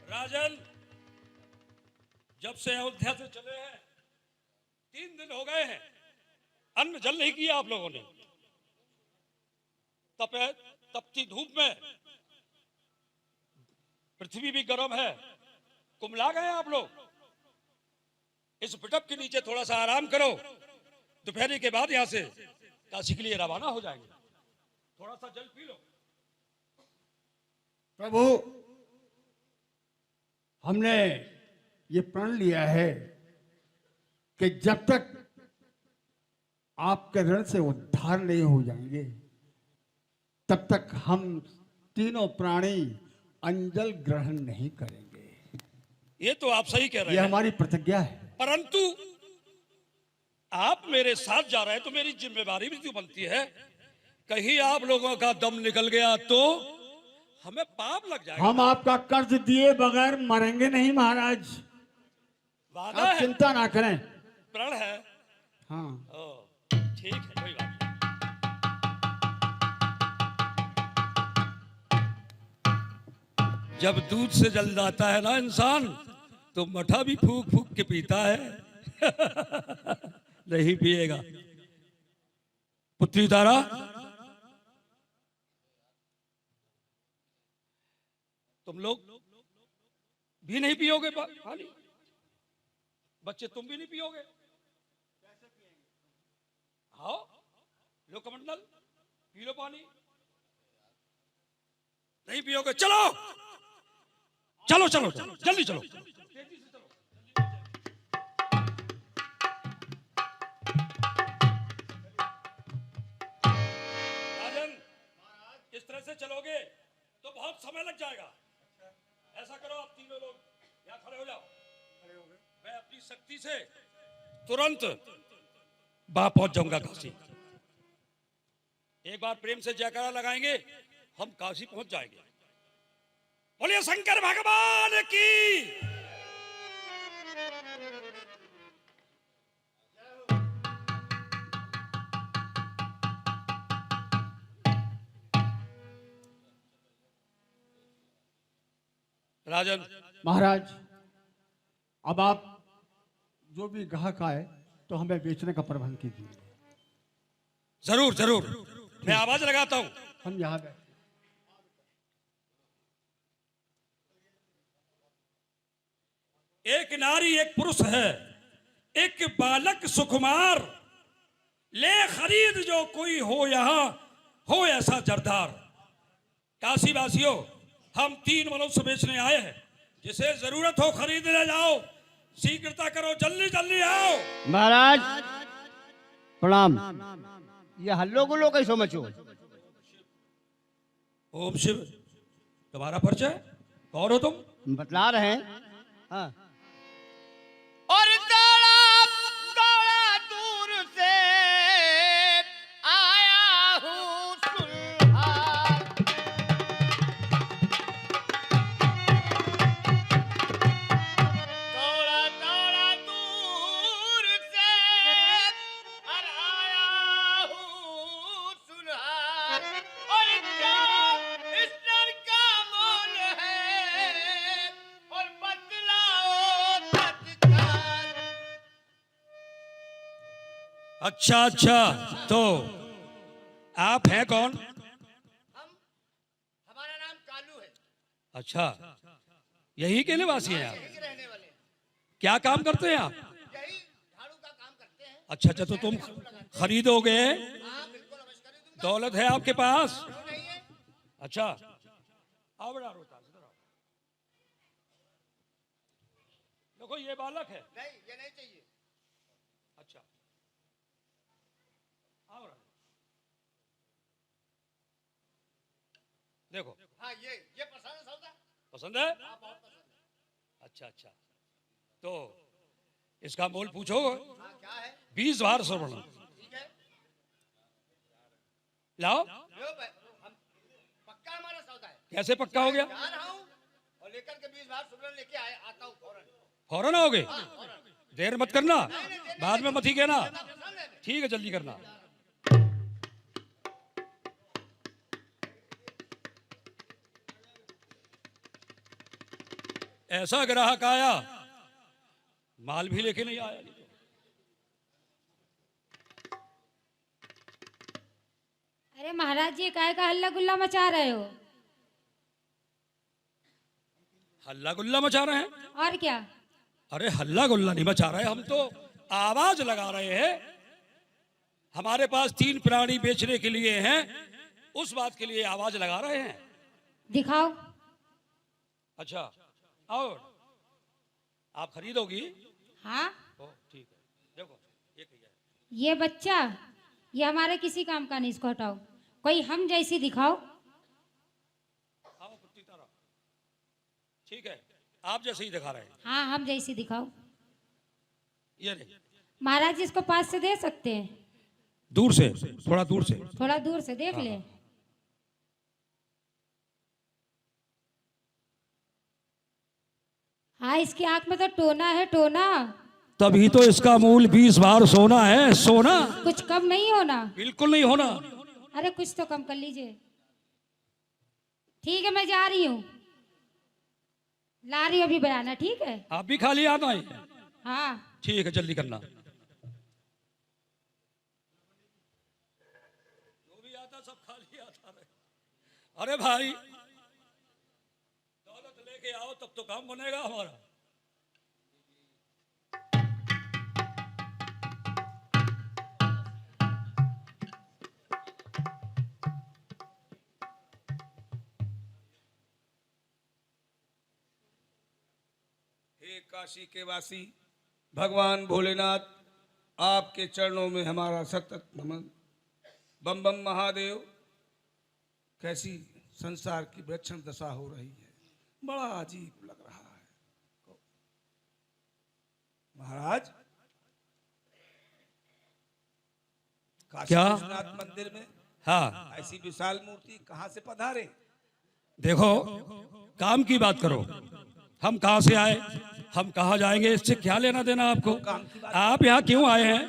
Speaker 4: राजन, जब से अयोध्या से चले हैं 3 दिन हो गए हैं, अन्न जल नहीं किया आप लोगों ने। तपती धूप में पृथ्वी भी गर्म है, कुमला गए आप लोग। इस पिटप के नीचे थोड़ा सा आराम करो, दोपहर के बाद यहां से काशी के लिए रवाना हो जाएंगे। थोड़ा सा जल पी लो।
Speaker 7: प्रभु, हमने ये प्रण लिया है कि जब तक आपके ऋण से उद्धार नहीं हो जाएंगे, तब तक हम तीनों प्राणी अंजल ग्रहण नहीं करेंगे।
Speaker 4: ये तो आप सही कह रहे
Speaker 7: ये
Speaker 4: हैं,
Speaker 7: हमारी प्रतिज्ञा है।
Speaker 4: परंतु आप मेरे साथ जा रहे हैं तो मेरी जिम्मेदारी भी तो बनती है। कहीं आप लोगों का दम निकल गया तो हमें पाप लग जाएगा।
Speaker 7: हम आपका कर्ज दिए बगैर मरेंगे नहीं महाराज,
Speaker 4: वादा
Speaker 7: आप
Speaker 4: है,
Speaker 7: चिंता ना करें।
Speaker 4: प्रण है।
Speaker 7: हाँ,
Speaker 4: ओ, ठीक है, कोई बात नहीं। जब दूध से जल जाता है ना इंसान, तो मठा भी फूक फूक के पीता है। नहीं पिएगा। पुत्री तारा, तुम लोग भी नहीं पियोगे पानी? बच्चे तुम भी नहीं पियोगे? हाँ, लो कमंडल, पी लो पानी। नहीं पियोगे? चलो चलो चलो चलो, जल्दी चलो। राजन, इस तरह से चलोगे तो बहुत समय लग जाएगा। ऐसा करो, आप तीनों लोग यहाँ खड़े हो जाओ। मैं अपनी शक्ति से तुरंत वहां पहुंच जाऊंगा काशी। एक बार प्रेम से जयकारा लगाएंगे, हम काशी पहुंच जाएंगे। बोलिए शंकर भगवान की। राजन,
Speaker 7: महाराज अब आप जो भी ग्राहक आए तो हमें बेचने का प्रबंध कीजिए।
Speaker 4: जरूर जरूर, मैं आवाज लगाता हूं।
Speaker 7: हम यहाँ बैठे।
Speaker 4: एक नारी एक पुरुष है, एक बालक सुकुमार, ले खरीद जो कोई हो यहाँ, हो ऐसा जरदार। काशी वासियों, हम 3 मनुष्य बेचने आए हैं, जिसे जरूरत हो खरीद ले जाओ। शीघ्रता करो, जल्दी जल्दी आओ।
Speaker 9: महाराज प्रणाम। ये हल्लो गुल्लो कैसो मचो?
Speaker 4: ओम शिव। तुम्हारा परिचय? कौन हो तुम?
Speaker 9: बतला रहे हैं। हाँ।
Speaker 5: और दौड़ा दौड़ा दूर से आया हूँ सुल्हार। दौड़ा दौड़ा दूर से और आया हूँ सुल्हार। और क्या इस नर का मोल है, और बतलाओ तत्काल।
Speaker 4: अच्छा अच्छा, तो आप हैं कौन?
Speaker 5: हमारा नाम कालू है,
Speaker 4: अच्छा, यही के निवासी हैं आप?
Speaker 5: यहीं के रहने वाले हैं।
Speaker 4: क्या काम करते हैं आप?
Speaker 5: यही झाड़ू का काम करते हैं।
Speaker 4: अच्छा अच्छा, तो तुम खरीदोगे?
Speaker 5: हाँ बिल्कुल, अवश्य खरीदूंगा।
Speaker 4: दौलत है आपके पास?
Speaker 5: क्यों नहीं है?
Speaker 4: अच्छा, आओ बेटा, रोहतास इधर आओ। देखो ये बालक है।
Speaker 5: नहीं, ये नहीं चाहिए।
Speaker 4: अच्छा, आओ राजा। देखो,
Speaker 5: हाँ ये पसंद है सौदा।
Speaker 4: पसंद है?
Speaker 5: हाँ बहुत पसंद है।
Speaker 4: अच्छा अच्छा, तो इसका मोल पूछो।
Speaker 5: हाँ क्या है?
Speaker 4: 20 बार स्वर्ण।
Speaker 5: ठीक है,
Speaker 4: लाओ।
Speaker 5: लो भाई, हम पक्का हमारा सौदा है।
Speaker 4: कैसे पक्का हो गया?
Speaker 5: जा रहा हूँ और लेकर के 20 बार सुबह लेके आता हूँ फौरन।
Speaker 4: फौरन आओगे? देर मत करना, बाद में मत ही कहना।
Speaker 5: पसंद है।
Speaker 4: ठीक है, जल्दी करना। ऐसा ग्राहक आया, माल भी लेके नहीं आया।
Speaker 8: अरे महाराज ये काय का हल्ला गुल्ला मचा रहे हो?
Speaker 4: हल्ला गुल्ला मचा रहे हैं?
Speaker 8: और क्या?
Speaker 4: अरे हल्ला गुल्ला नहीं मचा रहे, हम तो आवाज लगा रहे हैं। हमारे पास 3 प्राणी बेचने के लिए हैं, उस बात के लिए आवाज लगा रहे हैं।
Speaker 8: दिखाओ।
Speaker 4: अच्छा, आओ। आप खरीदोगी?
Speaker 8: हाँ,
Speaker 4: ओ ठीक है, देखो एक ही है।
Speaker 8: ये बच्चा ये हमारे किसी काम का नहीं, इसको हटाओ। कोई हम जैसी दिखाओ।
Speaker 4: आओ पुत्री तारा, ठीक है, आप जैसे ही दिखा रहे हैं।
Speaker 8: हाँ हम जैसी दिखाओ।
Speaker 4: ये नहीं,
Speaker 8: महाराज जी इसको पास से दे सकते हैं?
Speaker 4: दूर से, थोड़ा दूर से।
Speaker 8: थोड़ा दूर से देख ले। हाँ, इसकी आंख में तो टोना है, टोना।
Speaker 4: तभी तो इसका मूल 20 बार सोना है, सोना।
Speaker 8: कुछ कम नहीं होना?
Speaker 4: बिल्कुल नहीं होना।
Speaker 8: अरे कुछ तो कम कर लीजिए। ठीक है, मैं जा रही हूँ, ला रही हूँ अभी बयाना। ठीक है,
Speaker 4: आप भी खाली आना है?
Speaker 8: हाँ
Speaker 4: ठीक है, जल्दी करना। जो भी आता सब खाली आता रहे। अरे भाई, दौलत लेके आओ तब तो काम बनेगा हमारा।
Speaker 5: हे काशी के वासी भगवान भोलेनाथ, आपके चरणों में हमारा सतत नमन। बम बम महादेव। कैसी संसार की विलक्षण दशा हो रही है, बड़ा अजीब लग रहा है। महाराज, काशी
Speaker 4: क्या?
Speaker 5: विश्वनाथ मंदिर में
Speaker 4: हाँ,
Speaker 5: ऐसी विशाल मूर्ति कहाँ से पधारे?
Speaker 4: देखो, काम की बात करो। हम कहाँ से आए, हम कहाँ जाएंगे, इससे क्या लेना देना आपको? आप यहाँ क्यों आए हैं?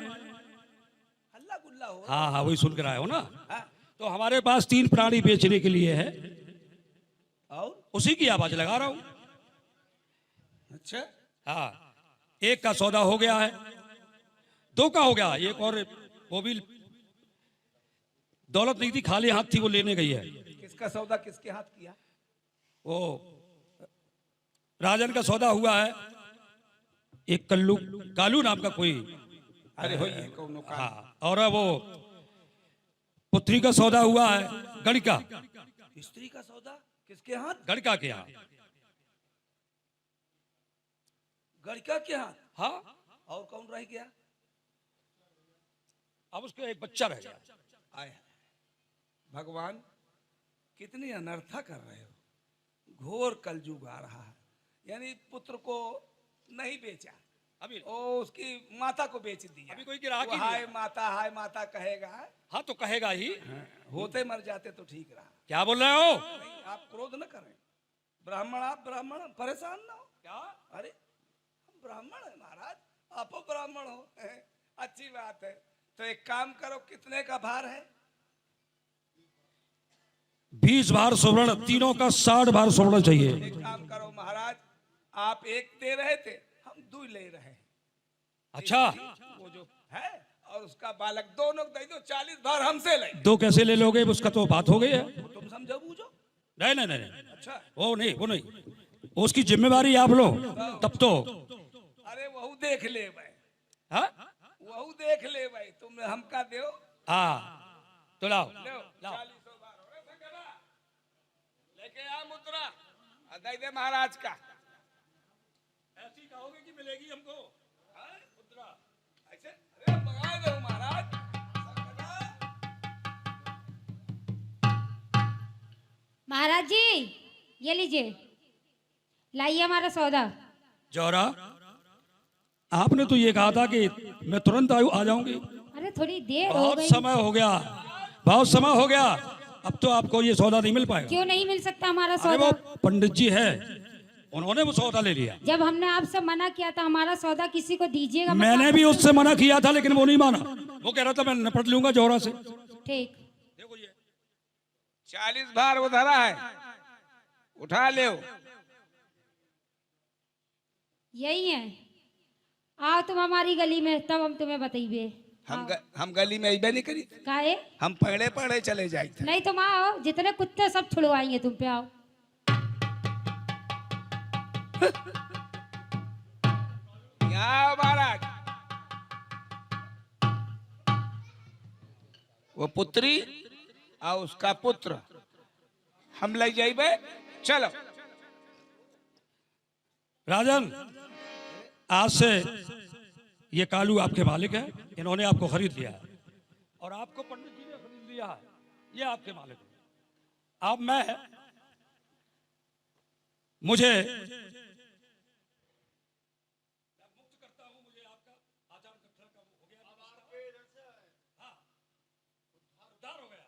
Speaker 5: हल्ला गुल्ला हो।
Speaker 4: हाँ हाँ, वही सुन कर आए हो ना।
Speaker 5: हाँ,
Speaker 4: तो हमारे पास 3 प्राणी बेचने के लिए है,
Speaker 5: और
Speaker 4: उसी की आवाज लगा रहा हूँ।
Speaker 5: अच्छा,
Speaker 4: हाँ, एक का सौदा हो गया है, 2 का हो गया, एक और वो भी दौलत नहीं थी, खाली हाथ थी, वो लेने गई है।
Speaker 5: किसका सौदा किसके हाथ किया?
Speaker 4: वो राजन का सौदा हुआ है, एक कालू नाम का कोई।
Speaker 5: अरे हो ये कौनो काम।
Speaker 4: हाँ, और वो पुत्री का सौदा हुआ है, गणिका।
Speaker 5: स्त्री का सौदा किसके हाथ?
Speaker 4: गणिका के यहाँ।
Speaker 5: गणिका के हाथ?
Speaker 4: हाँ,
Speaker 5: और कौन रह गया?
Speaker 4: अब उसको एक बच्चा रह गया।
Speaker 5: आए भगवान, कितनी अनर्था कर रहे हो। घोर कलयुग आ रहा है। यानी पुत्र को नहीं बेचा,
Speaker 4: अभी
Speaker 5: ओ उसकी माता को बेच दिया।
Speaker 4: अभी कोई ग्राहक
Speaker 5: वो
Speaker 4: ही नहीं है।
Speaker 5: हाय माता कहेगा।
Speaker 4: हाँ, तो कहेगा ही।
Speaker 5: होते मर जाते तो ठीक रहा।
Speaker 4: क्या बोल रहे हो?
Speaker 5: नहीं, आप क्रोध न करें। ब्राह्मण, आप ब्राह्मण, परेशान ना हो।
Speaker 4: क्या?
Speaker 5: अरे हम ब्राह्मण है महाराज, आप ब्राह्मण हो। अच्छी बात है। तो एक काम करो, कितने का भार है?
Speaker 4: 20 बार सुवर्ण, तीनों का 60 बार सुवर्ण चाहिए।
Speaker 5: एक काम करो महाराज, आप एक दे रहे थे, हम 2 ले रहे हैं।
Speaker 4: अच्छा,
Speaker 5: वो जो है और उसका बालक, दोनों दे दो, 40 बार हमसे ले।
Speaker 4: 2 कैसे ले लोगे? उसका तो बात हो गई है।
Speaker 5: तुम समझो बूझो।
Speaker 4: नहीं नहीं नहीं,
Speaker 5: अच्छा,
Speaker 4: वो नहीं, उसकी जिम्मेवारी आप लो तब तो।
Speaker 5: अरे वहू देख ले भाई,
Speaker 4: हाँ
Speaker 5: वहू देख ले भाई, तुम हमका दो।
Speaker 4: हाँ, तो लाओ
Speaker 5: लो,
Speaker 4: लाओ।
Speaker 5: 40 बार हो रहे संगना। लेके आ मुद्रा, दे दे महाराज का।
Speaker 4: ऐसी कहोगे कि मिलेगी हमको मुद्रा?
Speaker 5: ऐसे अरे मंगा दो महाराज।
Speaker 8: महाराज जी, ये लीजिए, लाइए हमारा सौदा।
Speaker 4: जौहरा, आपने तो ये कहा था कि मैं तुरंत आ जाऊंगी।
Speaker 8: अरे थोड़ी देर हो
Speaker 4: बहुत
Speaker 8: गई।
Speaker 4: समय हो गया, बहुत समय हो गया। अब तो आपको ये सौदा नहीं मिल पाएगा।
Speaker 8: क्यों नहीं मिल सकता हमारा
Speaker 4: अरे वो
Speaker 8: सौदा?
Speaker 4: पंडित जी है, उन्होंने वो सौदा ले लिया।
Speaker 8: जब हमने आपसे मना किया था हमारा सौदा किसी को दीजिएगा मत।
Speaker 4: मैंने भी उससे मना किया था, लेकिन वो नहीं माना। वो कह रहा था मैं निपट लूंगा जौहरा से।
Speaker 8: ठीक,
Speaker 4: देखो ये
Speaker 5: 40 बार उधरा है, उठा ले।
Speaker 8: यही है। आओ तुम हमारी गली में, तब हम तुम्हें बताइए।
Speaker 5: हम गली में अबे नहीं करी,
Speaker 8: काहे?
Speaker 5: हम पढ़े चले जाए थे।
Speaker 8: नहीं तुम आओ, जितने कुत्ते सब छुड़वाएंगे तुम पे। आओ।
Speaker 5: यहाँ महाराज, वो पुत्री और उसका पुत्र हम ले जाइबे। चलो
Speaker 4: राजन, आज से ये कालू आपके मालिक है। इन्होंने आपको खरीद लिया है और आपको पंडित जी ने खरीद लिया है। ये आपके मालिक है। अब मुझे मुक्त करता हूं। मुझे आपका आचार उद्धार हो गया।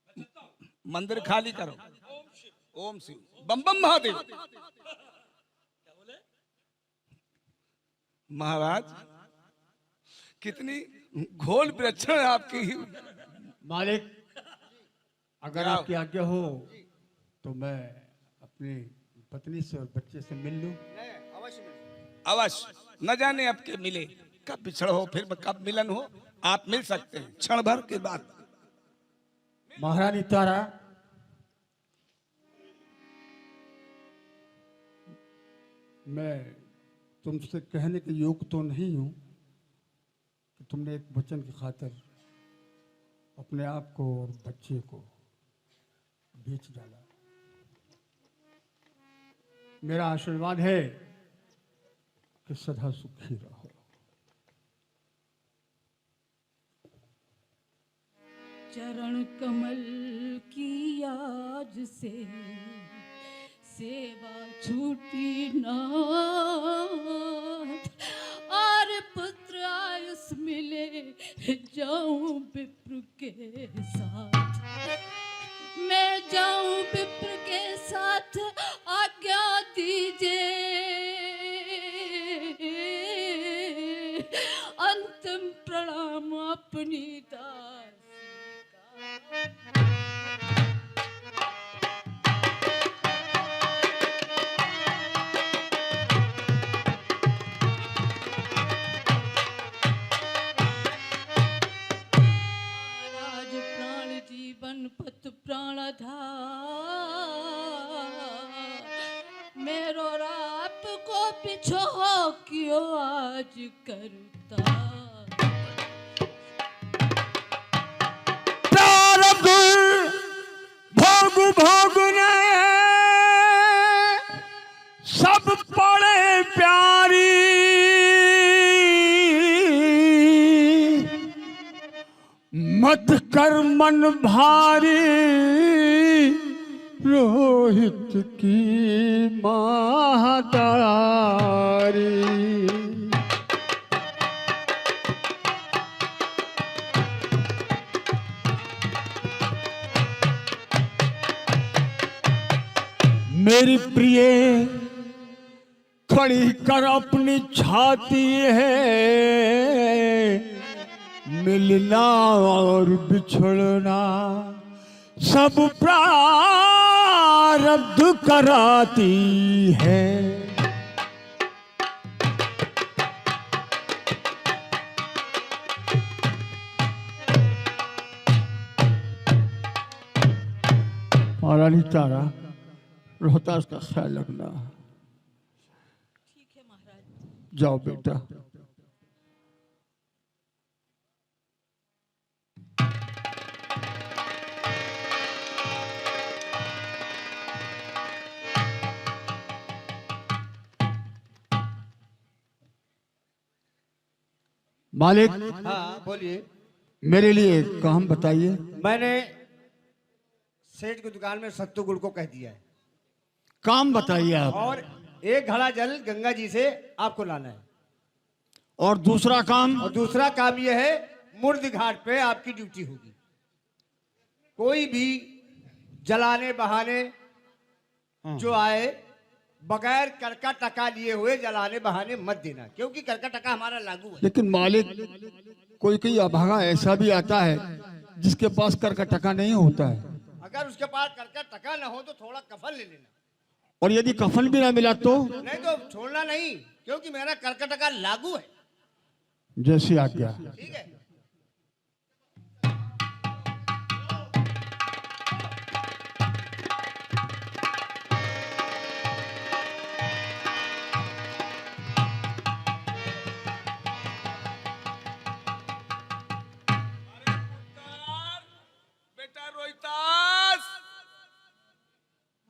Speaker 4: मैं चलता हूँ।
Speaker 5: मंदिर खाली करो। ओम शिव बम बम महादेव।
Speaker 4: क्या बोले?
Speaker 5: महाराज कितनी घोल विलक्षण है आपकी।
Speaker 7: मालिक, अगर
Speaker 5: क्या?
Speaker 7: आपकी आज्ञा हो तो मैं अपनी पत्नी से और बच्चे से मिल लूं।
Speaker 5: अवश्य, न जाने अब के मिले कब बिछड़ हो, फिर कब मिलन हो। आप मिल सकते हैं क्षण भर के बाद।
Speaker 7: महारानी तारा, मैं तुमसे कहने के योग्य तो नहीं हूं कि तुमने एक वचन की खातिर अपने आप को और बच्चे को बेच डाला। मेरा आशीर्वाद है कि सदा सुखी रहो।
Speaker 6: चरण कमल की आज से सेवा छूटी नाथ, और पुत्र आयुष मिले जाऊं विप्र के साथ। मैं जाऊं विप्र के साथ, आज्ञा दीजिए। अंतिम प्रणाम अपनी दासी का। महाराज प्राण जीवन पत प्राणधार, मेरो राप को पिछो क्यों आज करता।
Speaker 7: प्रारब्ध भोग भोगने सब पड़े प्यारी, मत कर मन भारी रोहित की महातारी। मेरी प्रिय खड़ी कर अपनी छाती है, मिलना और बिछड़ना सब प्रारब्ध कराती है। महारानी तारा, रोहतास का ख्याल रखना।
Speaker 6: ठीक है महाराज।
Speaker 7: जाओ बेटा। मालिक,
Speaker 9: हाँ बोलिए।
Speaker 7: मेरे लिए एक काम बताइए।
Speaker 9: मैंने सेठ की दुकान में सत्तू गुड़ को कह दिया है,
Speaker 7: काम बताइए आप।
Speaker 9: और एक घड़ा जल गंगा जी से आपको लाना है।
Speaker 7: और दूसरा काम?
Speaker 9: और दूसरा काम यह है, मुर्द घाट पे आपकी ड्यूटी होगी। कोई भी जलाने बहाने जो आए, बगैर करका टका लिए हुए जलाने बहाने मत देना, क्योंकि करका टका हमारा लागू है।
Speaker 7: लेकिन मालिक, कोई कोई अभागा ऐसा भी आता है जिसके पास कर का टका नहीं होता है।
Speaker 9: अगर उसके पास करका टका ना हो तो थोड़ा कफन ले लेना।
Speaker 7: और यदि कफन भी ना मिला तो?
Speaker 9: नहीं तो छोड़ना नहीं, क्योंकि मेरा करका टका लागू है।
Speaker 7: जैसी आज्ञा।
Speaker 9: ठीक है।
Speaker 5: बेटा रोहितास,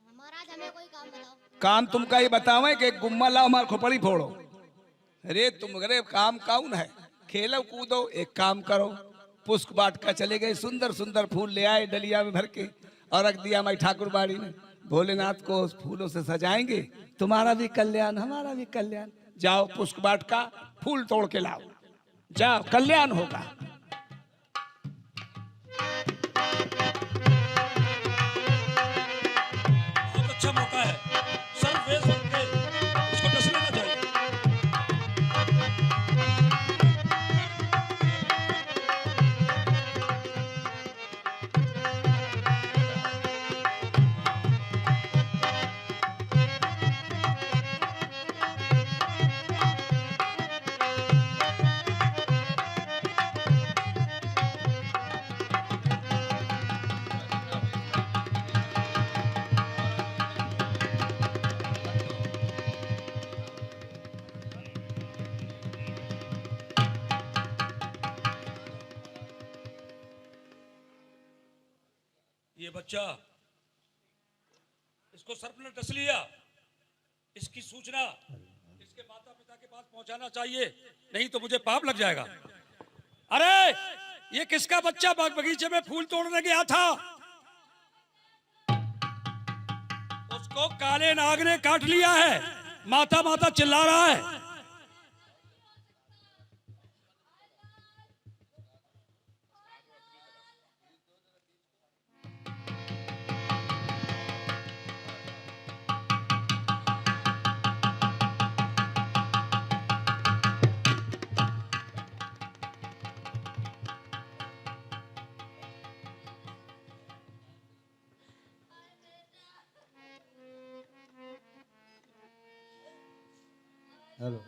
Speaker 10: महाराज हमें कोई काम बताओ।
Speaker 5: काम तुम का ही बतावे कि गुम्मा लाओ हमार खोपड़ी फोड़ो। अरे तुम अरे काम कौन है, खेलो कूदो। एक काम करो, पुष्प बाट का चले गए, सुंदर सुंदर फूल ले आए डलिया में भर के और रख दिया हमारी ठाकुर बाड़ी में। भोलेनाथ को उस फूलों से सजाएंगे, तुम्हारा भी कल्याण हमारा भी कल्याण। जाओ पुष्प बाट का फूल तोड़ के लाओ, जाओ कल्याण होगा।
Speaker 4: ये बच्चा, इसको सर्प ने डस लिया, इसकी सूचना इसके माता पिता के पास पहुंचाना चाहिए, नहीं तो मुझे पाप लग जाएगा। अरे ये किसका बच्चा बाग बगीचे में फूल तोड़ने गया था? उसको काले नाग ने काट लिया है, माता माता चिल्ला रहा है।
Speaker 9: हेलो,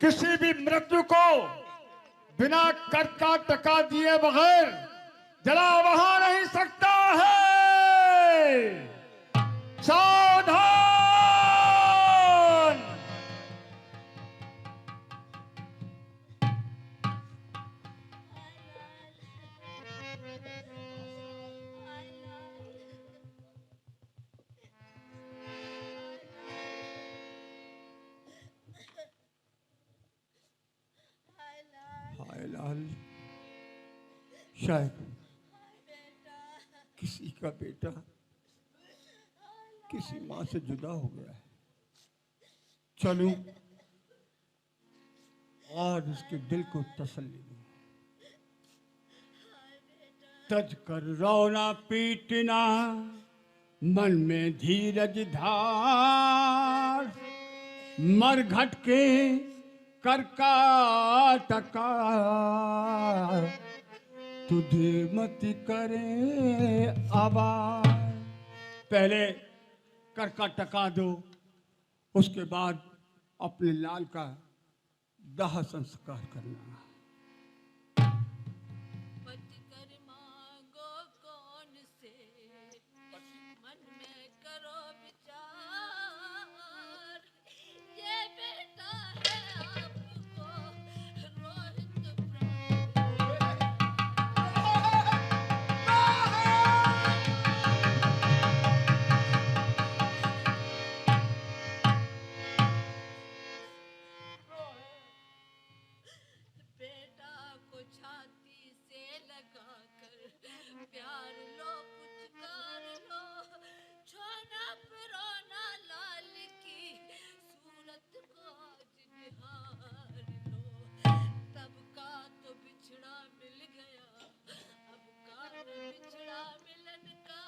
Speaker 7: किसी भी मृत्यु को बिना कर्ता टका दिए बगैर जला वहां नहीं सकता है। सावधान!
Speaker 9: हाय लाल, शायद किसी का बेटा किसी माँ से जुदा हो गया है। चलूं और उसके दिल को तसल्ली दूं। तज कर रोना पीटना, मन में धीरज धार,
Speaker 7: मरघट के कर का टका तुझे मत करे आवाज। पहले कर का टका दो, उसके बाद अपने लाल का दाह संस्कार करना।
Speaker 6: पति कर मांगो कौन से, मन में करो विचार, ये बेटा है आपको रोहित बेटा को छाती से लगाकर प्यार लो पुचकार लो, छोना पिरोना लाल की सूरत को आज निहार लो। तब का तो बिछड़ा मिल गया, अब का न बिछड़ा मिलन का,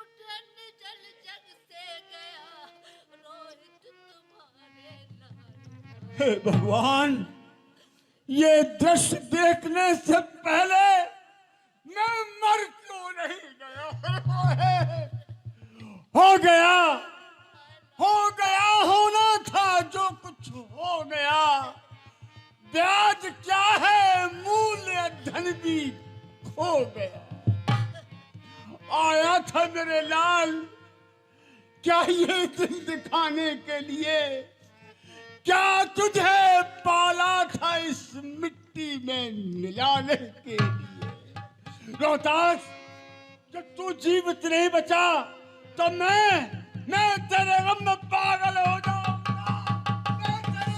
Speaker 6: उठन जल जग से गया रोहित तुम्हारे लाल।
Speaker 7: हे भगवान, ये दृश्य देखने से पहले मैं मर क्यों नहीं गया? हो गया होना था जो कुछ हो गया। ब्याज क्या है, मूल्य धन भी खो गया। आया था मेरे लाल, क्या ये दिन दिखाने के लिए? क्या तुझे पाला था इस मिट्टी में मिलाने के लिए? रोहतास, जब तू जीवित नहीं बचा तो मैं तेरे गम में पागल हो जाऊंगा।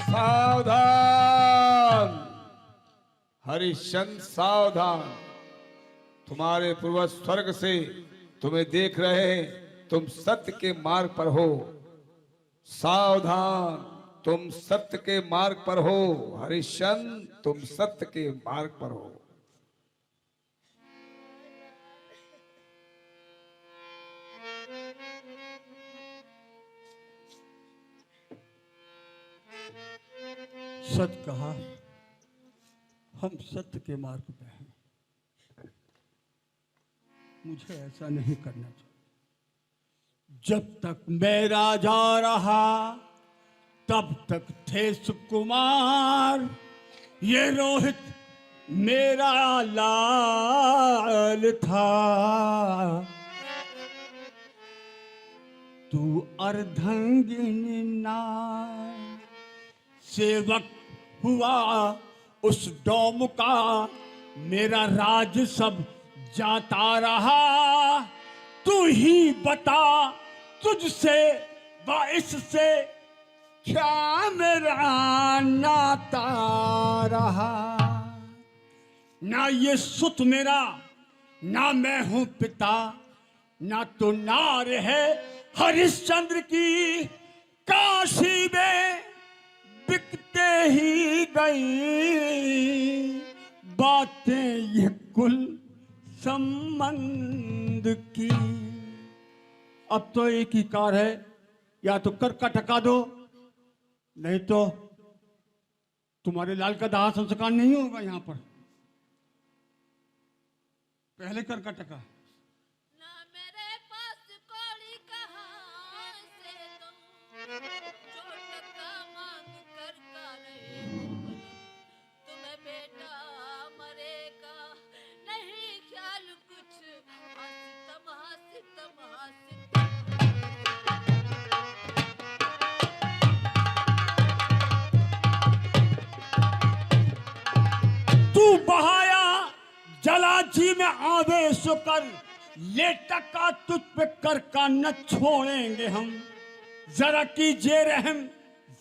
Speaker 5: सावधान हरिश्चंद्र, सावधान। तुम्हारे पूर्वज स्वर्ग से तुम्हें देख रहे हैं, तुम सत्य के मार्ग पर हो। सावधान, तुम सत्य के मार्ग पर हो। हरिश्चंद्र, तुम सत्य के मार्ग पर हो।
Speaker 7: सच कहा, हम सत्य के मार्ग पे हैं। मुझे ऐसा नहीं करना चाहिए। जब तक मैं राजा रहा तब तक थे सुकुमार, ये रोहित मेरा लाल था। तू अर्धांगिनी नार, सेवक हुआ उस डोम का, मेरा राज सब जाता रहा। तू ही बता, तुझसे व इससे क्या मेरा नाता रहा? ना ये सुत मेरा, ना मैं हूं पिता, ना तो नार है हरिश्चंद्र की। काशी में बिकते ही गई बातें ये कुल संबंध की। अब तो एक ही कार है, या तो कर का टका दो, नहीं तो तुम्हारे लाल का दाह संस्कार नहीं होगा यहाँ पर। पहले कर का टका।
Speaker 6: ना मेरे पास कौड़ी कहाँ से दूं, जो टका मांग कर का रहे हो भला। तुम्हें बेटा मरेगा नहीं ख्याल कुछ, हासितम
Speaker 7: तू बहाया जलाजी में आवेश कर, ले टका तुझ पे कर का न छोड़ेंगे हम। जरा कीजिए रहम,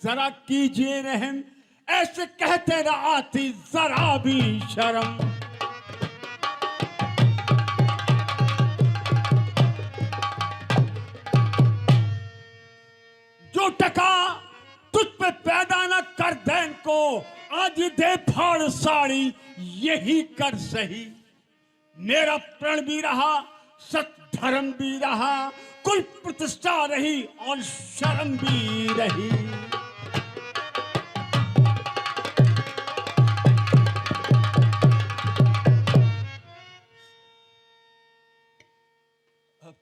Speaker 7: जरा कीजिए रहम, ऐसे कहते न आती जरा भी शर्म। जो टका तुझ पे पैदा न कर दें को, आज दे फाड़ साड़ी यही कर सही। मेरा प्रण भी रहा, सत धर्म भी रहा, कुल प्रतिष्ठा रही और शर्म भी रही।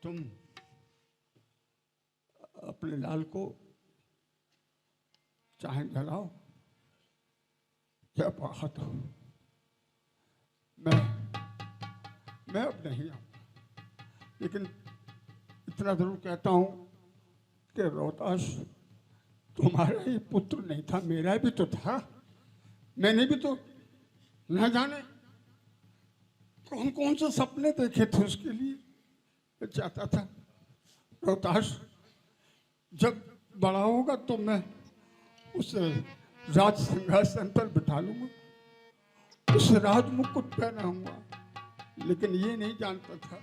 Speaker 7: तुम अपने लाल को चाहे जलाओ क्या बात हो, मैं अब नहीं आऊंगा, लेकिन इतना जरूर कहता हूं कि रोहतास तुम्हारा ही पुत्र नहीं था, मेरा भी तो था। मैंने भी तो न जाने कौन कौन से सपने देखे थे उसके लिए। मैं चाहता था रोहतास जब बड़ा होगा तो मैं उसे राज सिंहासन पर बिठा लूंगा, उसे राज मुकुट पहनाऊंगा, लेकिन ये नहीं जानता था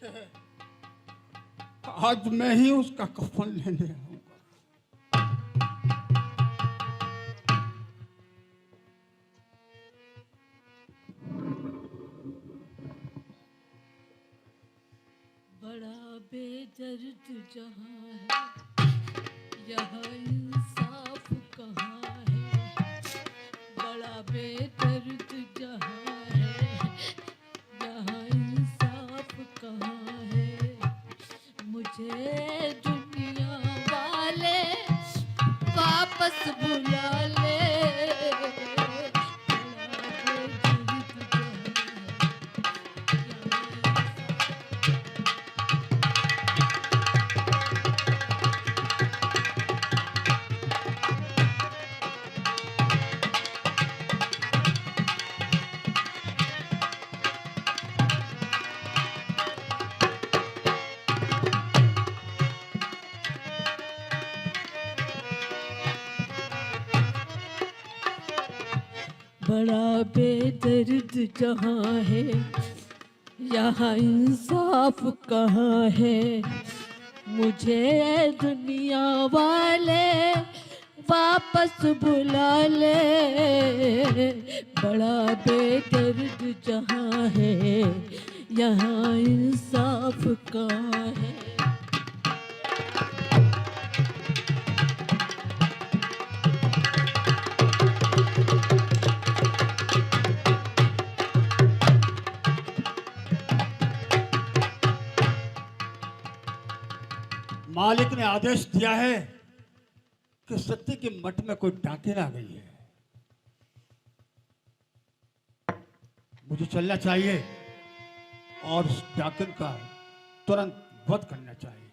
Speaker 7: कि आज मैं ही उसका कफन लेने आऊंगा।
Speaker 6: बड़ा बेदर्द जहां है, यहाँ इंसाफ कहाँ है। बड़ा बेदर्द जहां है, यहाँ इंसाफ कहाँ है। मुझे दुनिया वाले वापस बुला ले। बड़ा बेदर्द जहां है, यहाँ इंसाफ कहाँ है। मुझे दुनिया वाले वापस बुला ले। बड़ा बेदर्द जहां है, यहाँ इंसाफ कहाँ है।
Speaker 7: मालिक ने आदेश दिया है कि सत्य के मठ में कोई डाकिन आ गई है, मुझे चलना चाहिए और उस डाकिन का तुरंत वध करना चाहिए।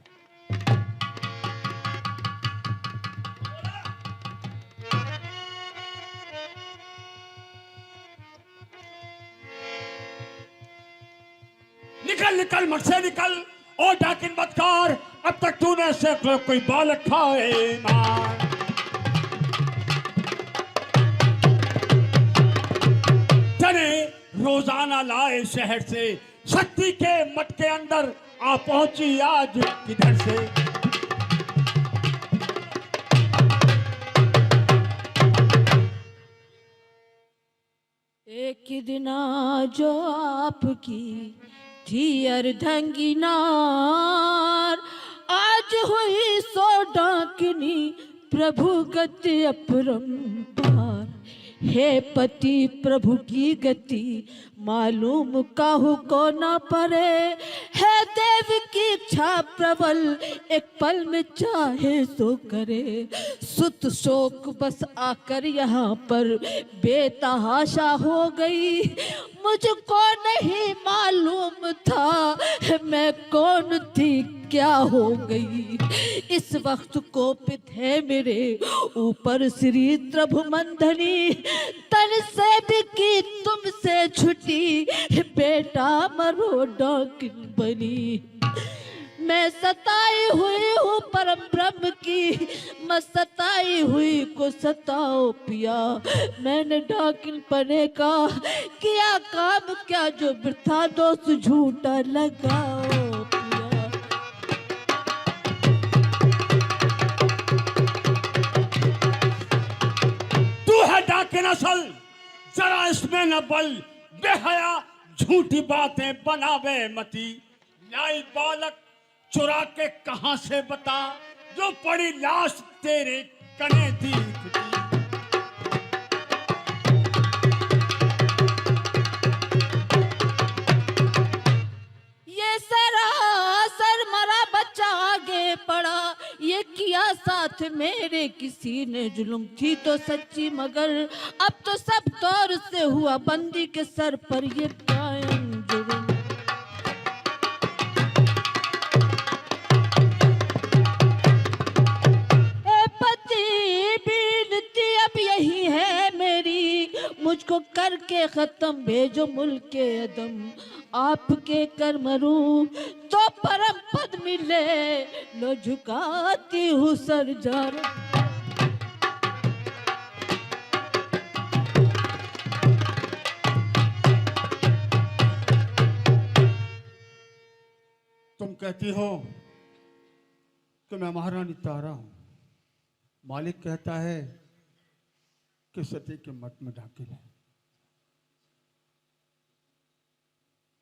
Speaker 7: निकल निकल मठ से निकल, ओ डाकिन बदकार, अब तक तूने सिर्फ कोई बालक खाए मार। तने रोजाना लाए शहर से, शक्ति के मठ के अंदर आ पहुंची आज किधर से।
Speaker 6: एक दिन जो आपकी थी अर्धंगी नार, आज हुई सो डाकिनी प्रभु गति अपरंपार। हे पति प्रभु की गति मालूम काहू को न पड़े। है देव की इच्छा प्रबल एक पल में चाहे सो करे। सुत शोक बस आकर यहाँ पर बेतहाशा हो गई। मुझको नहीं मालूम था मैं कौन थी क्या हो गई। इस वक्त कोपित है मेरे ऊपर श्री प्रभुमंधनी। तन से भी की तुमसे छुटी बेटा मरो डाकिन बनी। मैं सताई हुई हूँ परम ब्रह्म की, मैं सताई हुई को सताओ पिया। मैंने डाकिन पने का किया काम क्या जो वृथा दोष झूठा लगाओ पिया।
Speaker 7: तू है डाकिन असल, जरा इसमें न बल। बेहया झूठी बातें बनावे मती। लाई बालक चुरा के कहां से बता, जो पड़ी लाश तेरे कने दिखती।
Speaker 6: ये सरा किया साथ मेरे किसी ने जुल्म, थी तो सच्ची मगर अब तो सब तौर से हुआ बंदी के सर पर ये कायम जुर्म। ए पति बीनती अब यही है मेरी, मुझको करके खत्म भेजो मुल्के अदम, आपके कर मरूं तो परम पद मिले, लो झुकाती हूँ सर जार।
Speaker 7: तुम कहती हो कि मैं महारानी तारा हूं, मालिक कहता है कि सती के मत में दाखिल है।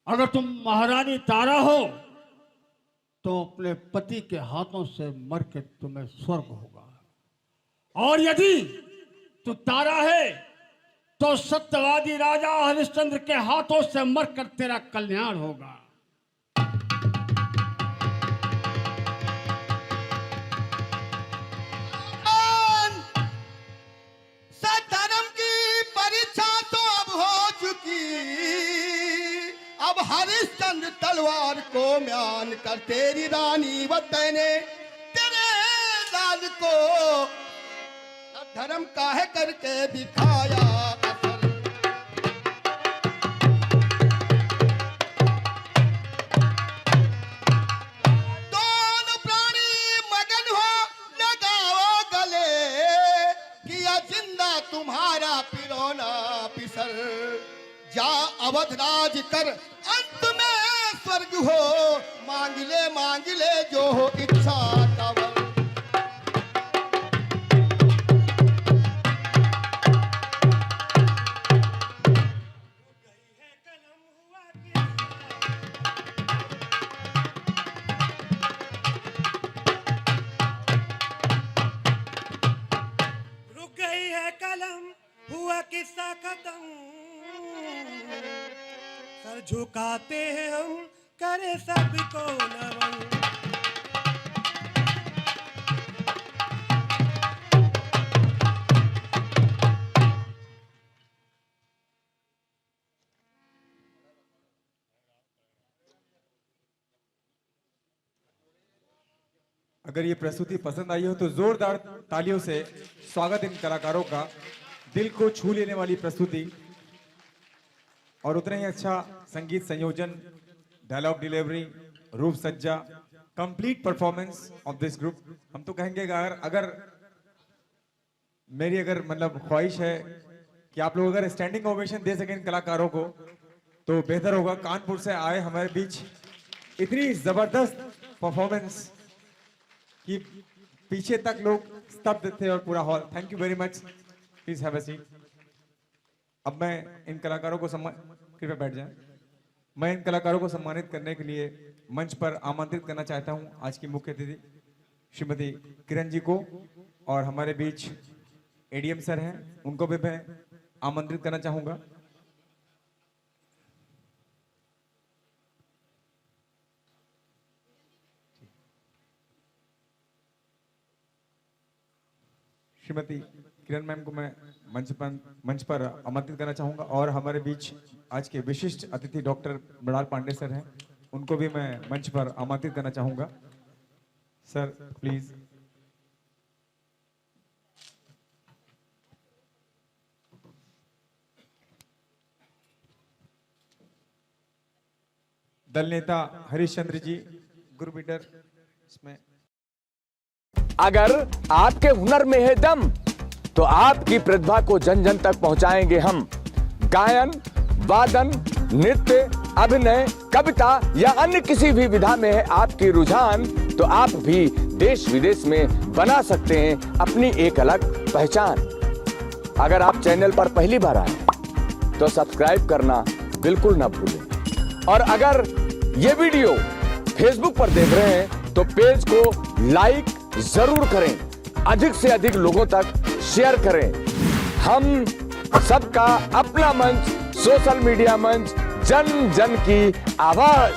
Speaker 7: अगर तुम महारानी तारा हो तो अपने पति के हाथों से मर के तुम्हें स्वर्ग होगा, और यदि तू तारा है तो सत्यवादी राजा हरिश्चंद्र के हाथों से मरकर तेरा कल्याण होगा।
Speaker 3: धर्म की परीक्षा तो अब हो चुकी, अब हरिश्चंद्र तलवार को म्यान कर तेरी रानी वतने तेरे लाल को धर्म काहे करके दिखाया असर। दोनों प्राणी मगन हो लगाओ गले, किया जिंदा तुम्हारा पिरोना पिसर, जा अवध राज कर अंत में स्वर्ग हो, मांग ले जो हो इच्छा का वर।
Speaker 10: रुक गई है कलम हुआ किस्सा खत्म, सर झुकाते हैं हम करे सबको नमन।
Speaker 2: अगर ये प्रस्तुति पसंद आई हो तो जोरदार तालियों से स्वागत इन कलाकारों का। दिल को छू लेने वाली प्रस्तुति और उतना ही अच्छा संगीत संयोजन, डायलॉग डिलीवरी, रूप सज्जा, complete performance of this group. हम तो कहेंगे अगर मेरी मतलब ख्वाहिश है कि आप लोग अगर स्टैंडिंग ओवेशन दे सकें इन कलाकारों को तो बेहतर होगा। कानपुर से आए हमारे बीच इतनी जबरदस्त परफॉर्मेंस कि पीछे तक लोग स्तब्ध थे और पूरा hall. Thank you very much, please have a seat. अब मैं इन कलाकारों को कृपया बैठ जाएं। मैं इन कलाकारों को सम्मानित करने के लिए मंच पर आमंत्रित करना चाहता हूं आज की मुख्य अतिथि श्रीमती किरण जी को, और हमारे बीच एडीएम सर हैं, उनको भी मैं आमंत्रित करना चाहूंगा। श्रीमती किरण मैम को मैं मंच पर आमंत्रित करना चाहूंगा, और हमारे बीच आज के विशिष्ट अतिथि डॉक्टर मृणाल पांडे सर हैं, उनको भी मैं मंच पर आमंत्रित करना चाहूंगा। Sir please. दल नेता हरिश्चंद्र जी, ग्रुप लीडर इसमें।
Speaker 1: अगर आपके हुनर में है दम तो आपकी प्रतिभा को जन जन तक पहुंचाएंगे हम। गायन, वादन, नृत्य, अभिनय, कविता या अन्य किसी भी विधा में है आपकी रुझान तो आप भी देश विदेश में बना सकते हैं अपनी एक अलग पहचान। अगर आप चैनल पर पहली बार आए तो सब्सक्राइब करना बिल्कुल ना भूलें, और अगर ये वीडियो फेसबुक पर देख रहे हैं तो पेज को लाइक जरूर करें, अधिक से अधिक लोगों तक शेयर करें। हम सबका अपना मंच, सोशल मीडिया मंच, जन जन की आवाज।